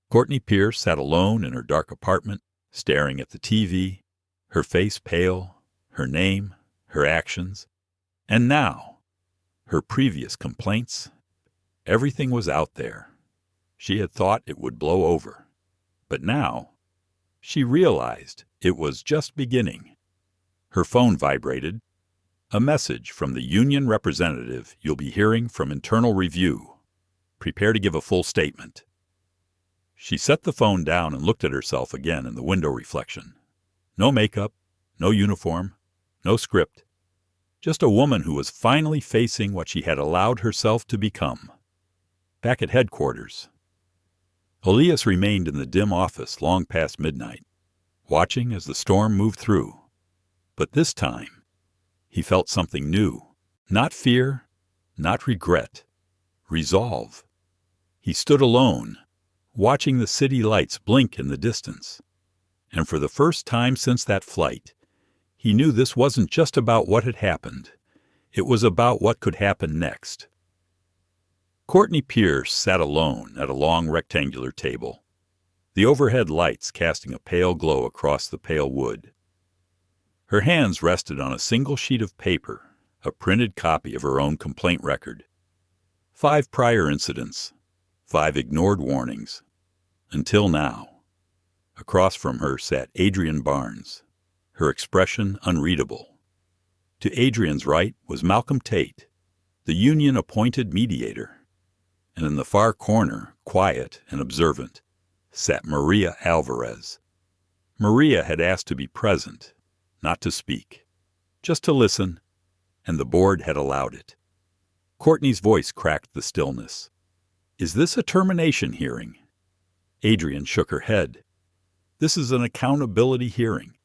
Courtney Pierce sat alone in her dark apartment, staring at the TV, her face pale, her name, her actions, and now, her previous complaints. Everything was out there, She had thought it would blow over. But now, she realized it was just beginning. Her phone vibrated. A message from the union representative you'll be hearing from internal review. Prepare to give a full statement. She set the phone down and looked at herself again in the window reflection. No makeup, no uniform, no script. Just a woman who was finally facing what she had allowed herself to become. Back at headquarters, Elias remained in the dim office long past midnight, watching as the storm moved through. But this time, he felt something new. Not fear, not regret. Resolve. He stood alone, watching the city lights blink in the distance. And for the first time since that flight, he knew this wasn't just about what had happened. It was about what could happen next. Courtney Pierce sat alone at a long rectangular table, the overhead lights casting a pale glow across the pale wood. Her hands rested on a single sheet of paper, a printed copy of her own complaint record. 5 prior incidents, 5 ignored warnings. Until now. Across from her sat Adrian Barnes, her expression unreadable. To Adrian's right was Malcolm Tate, the union-appointed mediator. And in the far corner, quiet and observant, sat Maria Alvarez. Maria had asked to be present, not to speak, just to listen, and the board had allowed it. Courtney's voice cracked the stillness. "Is this a termination hearing?" Adrian shook her head. "This is an accountability hearing.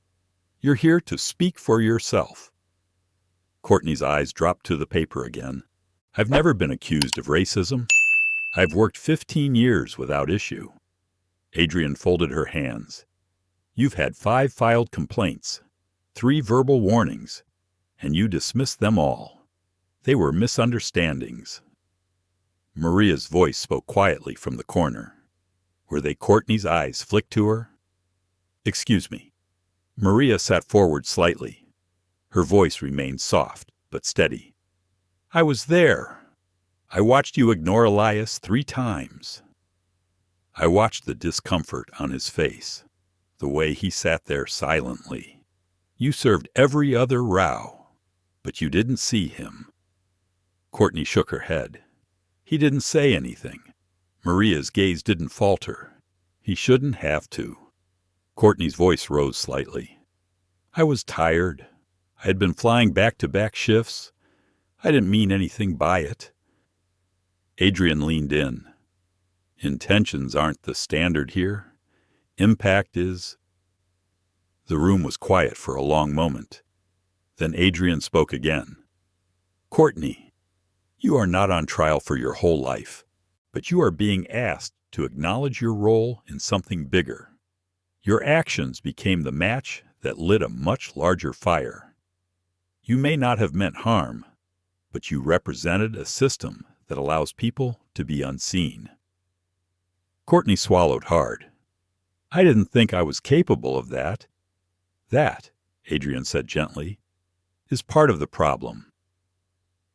You're here to speak for yourself." Courtney's eyes dropped to the paper again. "I've never been accused of racism. I've worked 15 years without issue." Adrian folded her hands. "You've had 5 filed complaints, 3 verbal warnings, and you dismissed them all. They were misunderstandings." Maria's voice spoke quietly from the corner. Were they Courtney's eyes flicked to her? "Excuse me." Maria sat forward slightly. Her voice remained soft but steady. "I was there. I watched you ignore Elias 3 times. I watched the discomfort on his face, the way he sat there silently. You served every other row, but you didn't see him." Courtney shook her head. He didn't say anything. Maria's gaze didn't falter. He shouldn't have to. Courtney's voice rose slightly. "I was tired. I had been flying back-to-back shifts. I didn't mean anything by it." Adrian leaned in. "Intentions aren't the standard here. Impact is." The room was quiet for a long moment. Then Adrian spoke again. "Courtney, you are not on trial for your whole life, but you are being asked to acknowledge your role in something bigger. Your actions became the match that lit a much larger fire. You may not have meant harm, but you represented a system that allows people to be unseen." Courtney swallowed hard. "I didn't think I was capable of that." "That," Adrian said gently, "is part of the problem."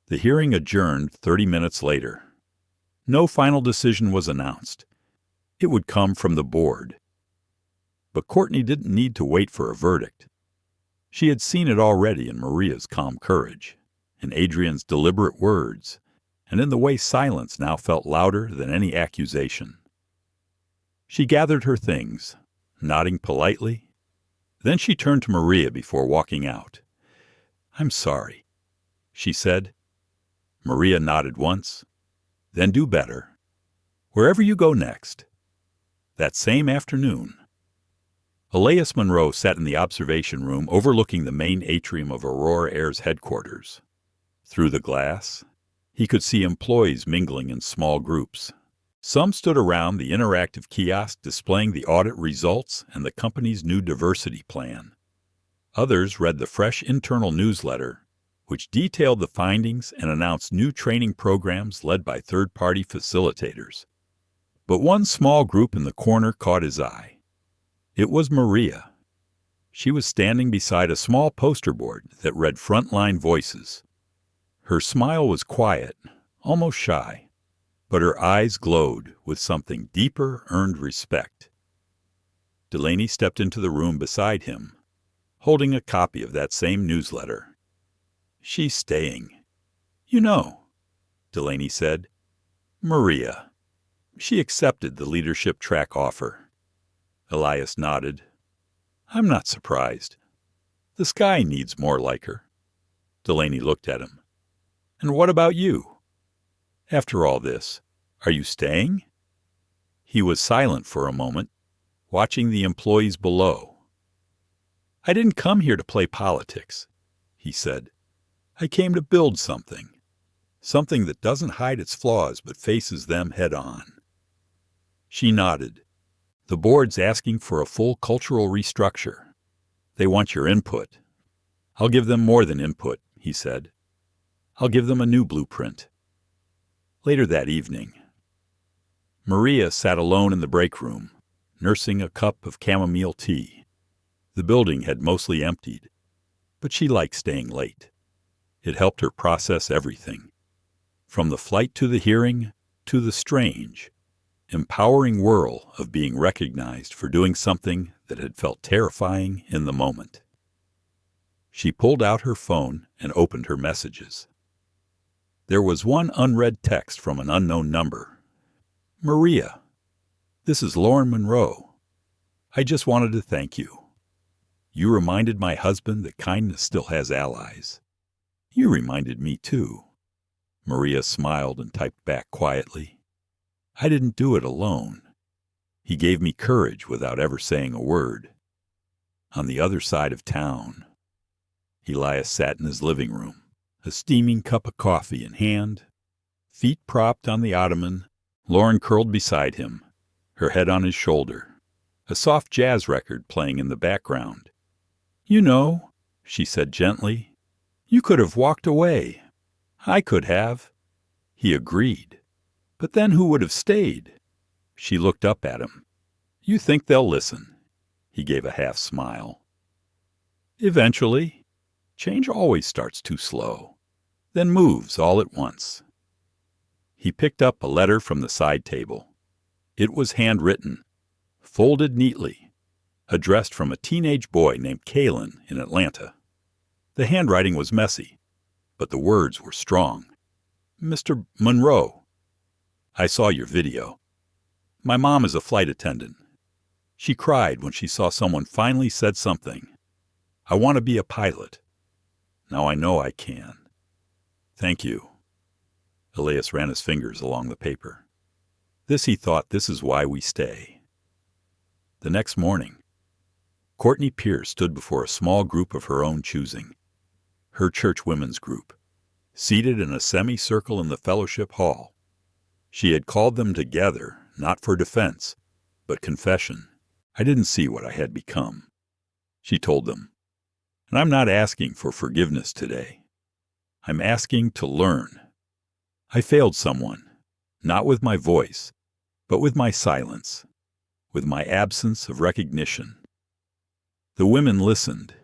The hearing adjourned 30 minutes later. No final decision was announced. It would come from the board. But Courtney didn't need to wait for a verdict. She had seen it already in Maria's calm courage, in Adrian's deliberate words, and in the way silence now felt louder than any accusation. She gathered her things, nodding politely. Then she turned to Maria before walking out. "I'm sorry," she said. Maria nodded once. "Then do better. Wherever you go next." That same afternoon, Elias Monroe sat in the observation room overlooking the main atrium of Aurora Air's headquarters. Through the glass, he could see employees mingling in small groups. Some stood around the interactive kiosk displaying the audit results and the company's new diversity plan. Others read the fresh internal newsletter, which detailed the findings and announced new training programs led by third-party facilitators. But one small group in the corner caught his eye. It was Maria. She was standing beside a small poster board that read Frontline Voices. Her smile was quiet, almost shy. but her eyes glowed with something deeper earned respect. Delaney stepped into the room beside him, holding a copy of that same newsletter. "She's staying." "You know," Delaney said. "Maria. She accepted the leadership track offer." Elias nodded. "I'm not surprised. The sky needs more like her." Delaney looked at him. "And what about you? After all this, are you staying?" He was silent for a moment, watching the employees below. "I didn't come here to play politics," he said. "I came to build something that doesn't hide its flaws but faces them head on." She nodded. "The board's asking for a full cultural restructure. They want your input." "I'll give them more than input," he said. "I'll give them a new blueprint." Later that evening, Maria sat alone in the break room, nursing a cup of chamomile tea. The building had mostly emptied, but she liked staying late. It helped her process everything, from the flight to the hearing to the strange, empowering whirl of being recognized for doing something that had felt terrifying in the moment. She pulled out her phone and opened her messages. There was one unread text from an unknown number. "Maria, this is Lauren Monroe. I just wanted to thank you. You reminded my husband that kindness still has allies. You reminded me, too." Maria smiled and typed back quietly. "I didn't do it alone. He gave me courage without ever saying a word." On the other side of town, Elias sat in his living room, a steaming cup of coffee in hand. Feet propped on the ottoman, Lauren curled beside him, her head on his shoulder, a soft jazz record playing in the background. "You know," she said gently, "you could have walked away. I could have." He agreed. "But then who would have stayed?" She looked up at him. "You think they'll listen?" He gave a half smile. "Eventually. Change always starts too slow, then moves all at once." He picked up a letter from the side table. It was handwritten, folded neatly, addressed from a teenage boy named Kalen in Atlanta. The handwriting was messy, but the words were strong. "Mr. Monroe, I saw your video. My mom is a flight attendant. She cried when she saw someone finally said something. I want to be a pilot. Now I know I can. Thank you." Elias ran his fingers along the paper. He thought, this is why we stay. The next morning, Courtney Pierce stood before a small group of her own choosing, her church women's group, seated in a semicircle in the fellowship hall. She had called them together, not for defense, but confession. "I didn't see what I had become," she told them. "And I'm not asking for forgiveness today. I'm asking to learn. I failed someone, not with my voice, but with my silence, with my absence of recognition." The women listened,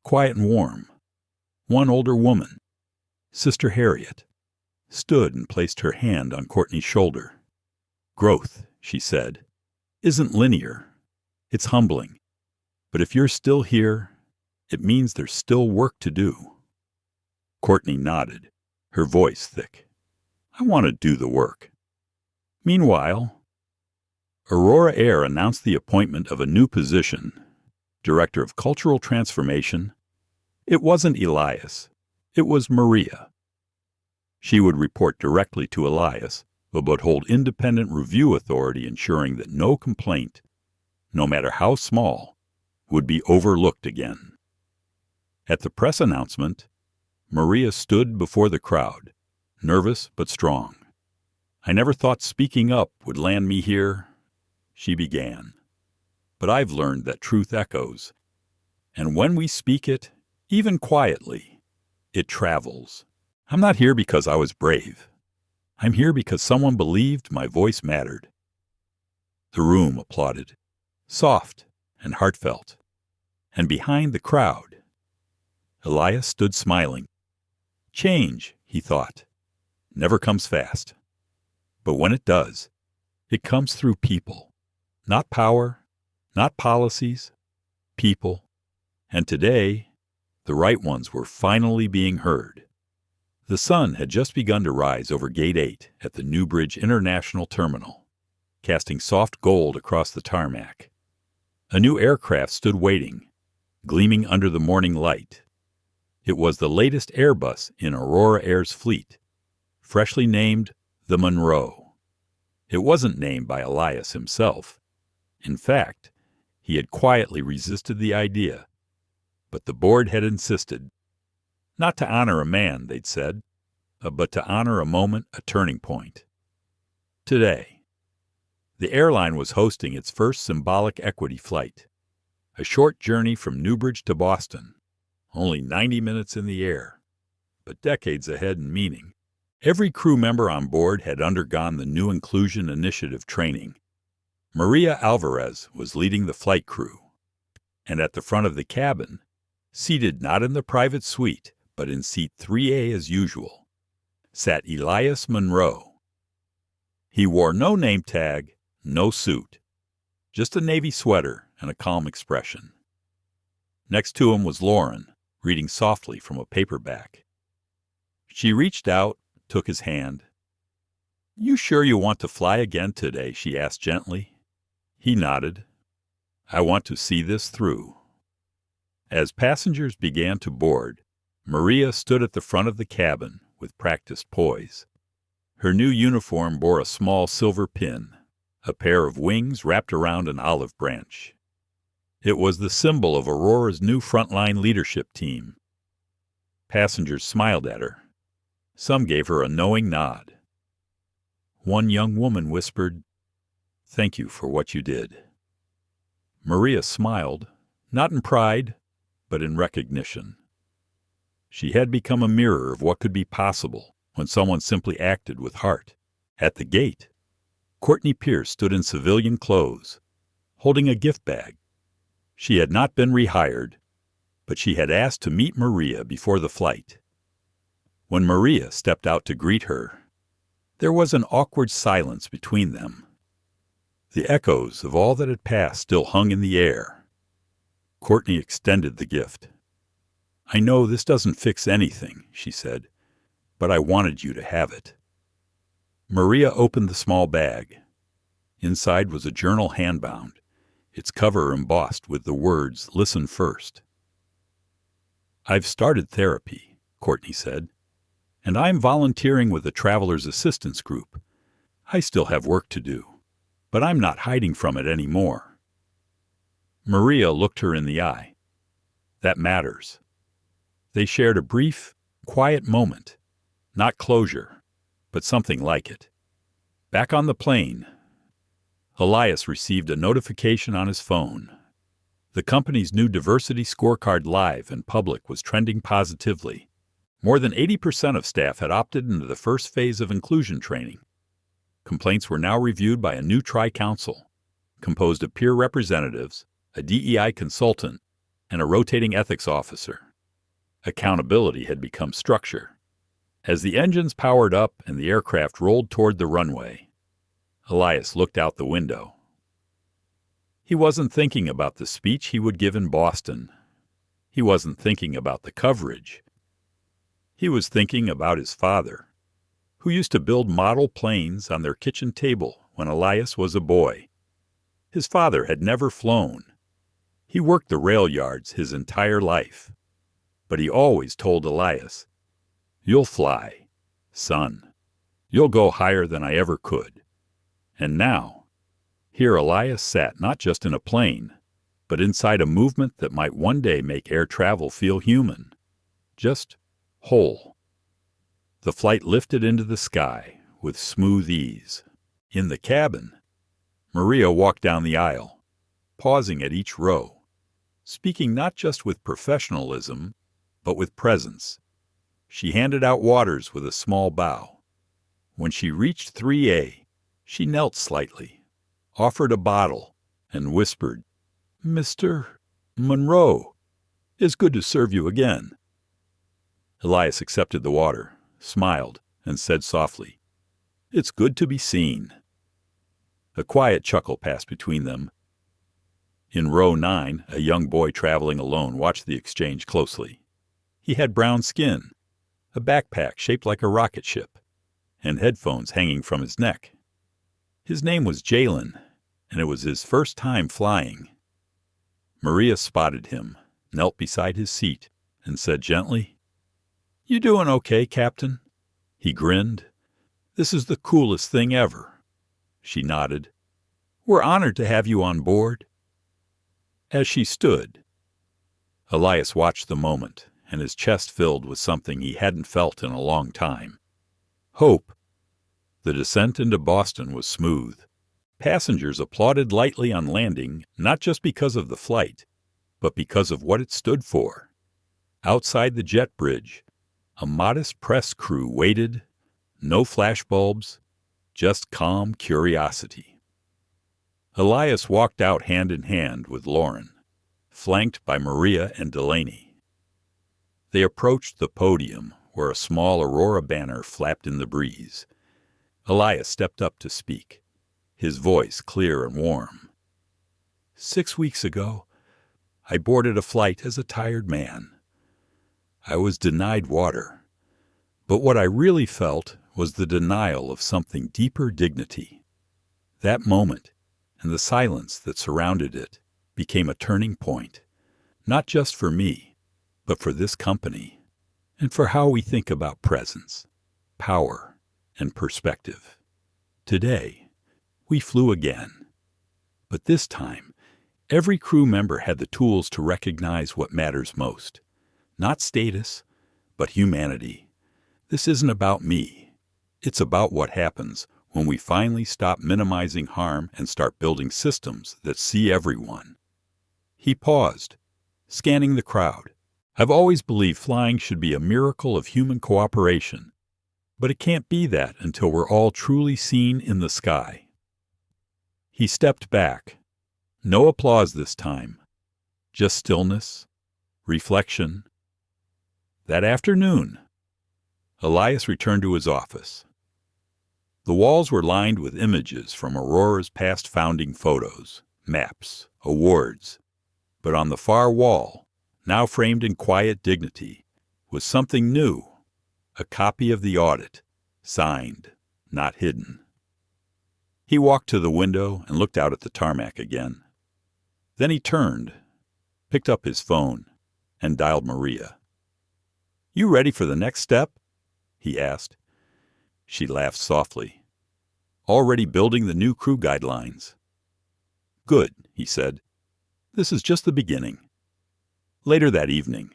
quiet and warm. One older woman, Sister Harriet, stood and placed her hand on Courtney's shoulder. "Growth," she said, "isn't linear. It's humbling. But if you're still here, it means there's still work to do." Courtney nodded, her voice thick. "I want to do the work." Meanwhile, Aurora Air announced the appointment of a new position, Director of Cultural Transformation. It wasn't Elias. It was Maria. She would report directly to Elias, but would hold independent review authority, ensuring that no complaint, no matter how small, would be overlooked again. At the press announcement, Maria stood before the crowd, nervous but strong. "I never thought speaking up would land me here," she began. "But I've learned that truth echoes. And when we speak it, even quietly, it travels. I'm not here because I was brave. I'm here because someone believed my voice mattered." The room applauded, soft and heartfelt. And behind the crowd, Elias stood smiling. Change, he thought, never comes fast. But when it does, it comes through people. Not power, not policies, people. And today, the right ones were finally being heard. The sun had just begun to rise over Gate 8 at the Newbridge International Terminal, casting soft gold across the tarmac. A new aircraft stood waiting, gleaming under the morning light. It was the latest Airbus in Aurora Air's fleet, freshly named the Monroe. It wasn't named by Elias himself. In fact, he had quietly resisted the idea, but the board had insisted. Not to honor a man, they'd said, but to honor a moment, a turning point. Today, the airline was hosting its first symbolic equity flight, a short journey from Newbridge to Boston, only 90 minutes in the air, but decades ahead in meaning. Every crew member on board had undergone the New Inclusion Initiative training. Maria Alvarez was leading the flight crew, and at the front of the cabin, seated not in the private suite, but in seat 3A as usual, sat Elias Monroe. He wore no name tag, no suit, just a navy sweater and a calm expression. Next to him was Lauren, reading softly from a paperback. She reached out, took his hand. "You sure you want to fly again today?" she asked gently. He nodded. "I want to see this through." As passengers began to board, Maria stood at the front of the cabin with practiced poise. Her new uniform bore a small silver pin, a pair of wings wrapped around an olive branch. It was the symbol of Aurora's new frontline leadership team. Passengers smiled at her. Some gave her a knowing nod. One young woman whispered, "Thank you for what you did." Maria smiled, not in pride, but in recognition. She had become a mirror of what could be possible when someone simply acted with heart. At the gate, Courtney Pierce stood in civilian clothes, holding a gift bag. She had not been rehired, but she had asked to meet Maria before the flight. When Maria stepped out to greet her, there was an awkward silence between them. The echoes of all that had passed still hung in the air. Courtney extended the gift. "I know this doesn't fix anything," she said, "but I wanted you to have it." Maria opened the small bag. Inside was a journal handbound, its cover embossed with the words, "Listen first." "I've started therapy," Courtney said, "and I'm volunteering with the Travelers Assistance Group. I still have work to do, but I'm not hiding from it anymore." Maria looked her in the eye. "That matters." They shared a brief, quiet moment, not closure, but something like it. Back on the plane, Elias received a notification on his phone. The company's new diversity scorecard live and public was trending positively. More than 80% of staff had opted into the first phase of inclusion training. Complaints were now reviewed by a new tri-council, composed of peer representatives, a DEI consultant, and a rotating ethics officer. Accountability had become structure. As the engines powered up and the aircraft rolled toward the runway, Elias looked out the window. He wasn't thinking about the speech he would give in Boston. He wasn't thinking about the coverage. He was thinking about his father, who used to build model planes on their kitchen table when Elias was a boy. His father had never flown. He worked the rail yards his entire life. But he always told Elias, "You'll fly, son. You'll go higher than I ever could." And now, here Elias sat not just in a plane, but inside a movement that might one day make air travel feel human. Just whole. The flight lifted into the sky with smooth ease. In the cabin, Maria walked down the aisle, pausing at each row, speaking not just with professionalism, but with presence. She handed out waters with a small bow. When she reached 3A, she knelt slightly, offered a bottle, and whispered, "Mr. Monroe, it's good to serve you again." Elias accepted the water, smiled, and said softly, It's good to be seen." A quiet chuckle passed between them. In row 9, a young boy traveling alone watched the exchange closely. He had brown skin, a backpack shaped like a rocket ship, and headphones hanging from his neck. His name was Jalen, and it was his first time flying. Maria spotted him, knelt beside his seat, and said gently, "You doing okay, Captain?" He grinned. "This is the coolest thing ever." She nodded. "We're honored to have you on board." As she stood, Elias watched the moment, and his chest filled with something he hadn't felt in a long time. Hope. The descent into Boston was smooth. Passengers applauded lightly on landing, not just because of the flight, but because of what it stood for. Outside the jet bridge, a modest press crew waited, no flashbulbs, just calm curiosity. Elias walked out hand in hand with Lauren, flanked by Maria and Delaney. They approached the podium, where a small Aurora banner flapped in the breeze. Elias stepped up to speak, his voice clear and warm. 6 weeks ago, I boarded a flight as a tired man. I was denied water, but what I really felt was the denial of something deeper dignity. That moment, and the silence that surrounded it, became a turning point, not just for me, but for this company, and for how we think about presence, power, and perspective. Today, we flew again, but this time, every crew member had the tools to recognize what matters most. Not status, but humanity. This isn't about me. It's about what happens when we finally stop minimizing harm and start building systems that see everyone. He paused, scanning the crowd. I've always believed flying should be a miracle of human cooperation, but it can't be that until we're all truly seen in the sky. He stepped back. No applause this time, just stillness, reflection. That afternoon, Elias returned to his office. The walls were lined with images from Aurora's past founding photos, maps, awards. But on the far wall, now framed in quiet dignity, was something new, a copy of the audit, signed, not hidden. He walked to the window and looked out at the tarmac again. Then he turned, picked up his phone, and dialed Maria. "You ready for the next step?" he asked. She laughed softly. "Already building the new crew guidelines." "Good," he said. "This is just the beginning." Later that evening,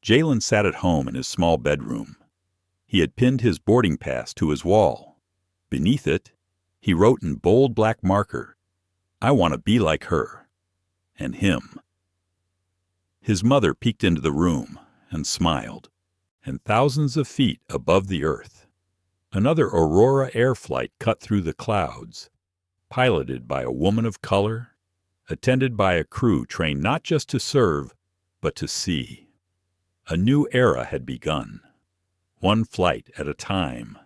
Jalen sat at home in his small bedroom. He had pinned his boarding pass to his wall. Beneath it, he wrote in bold black marker, "I want to be like her." And him. His mother peeked into the room and smiled, and thousands of feet above the earth, another Aurora air flight cut through the clouds, piloted by a woman of color, attended by a crew trained not just to serve, but to see. A new era had begun, one flight at a time.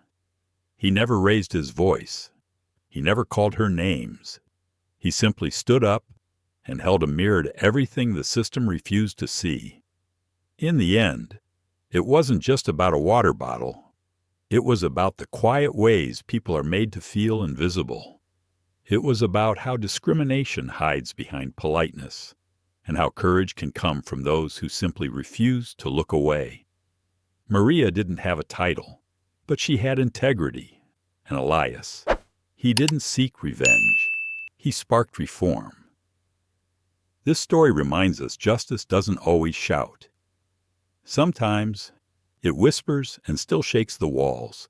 He never raised his voice. He never called her names. He simply stood up and held a mirror to everything the system refused to see. In the end, it wasn't just about a water bottle. It was about the quiet ways people are made to feel invisible. It was about how discrimination hides behind politeness, and how courage can come from those who simply refuse to look away. Maria didn't have a title, but she had integrity. And Elias, he didn't seek revenge. He sparked reform. This story reminds us justice doesn't always shout. Sometimes it whispers and still shakes the walls.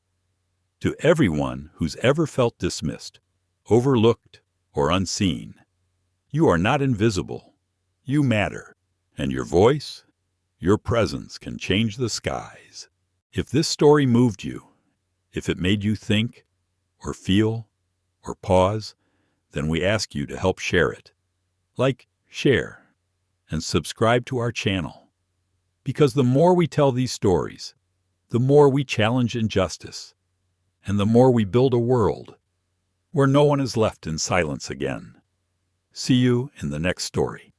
To everyone who's ever felt dismissed, overlooked, or unseen, you are not invisible. You matter, and your voice, your presence can change the skies. If this story moved you, if it made you think, or feel, or pause, then we ask you to help share it. Like, share, and subscribe to our channel. Because the more we tell these stories, the more we challenge injustice, and the more we build a world where no one is left in silence again. See you in the next story.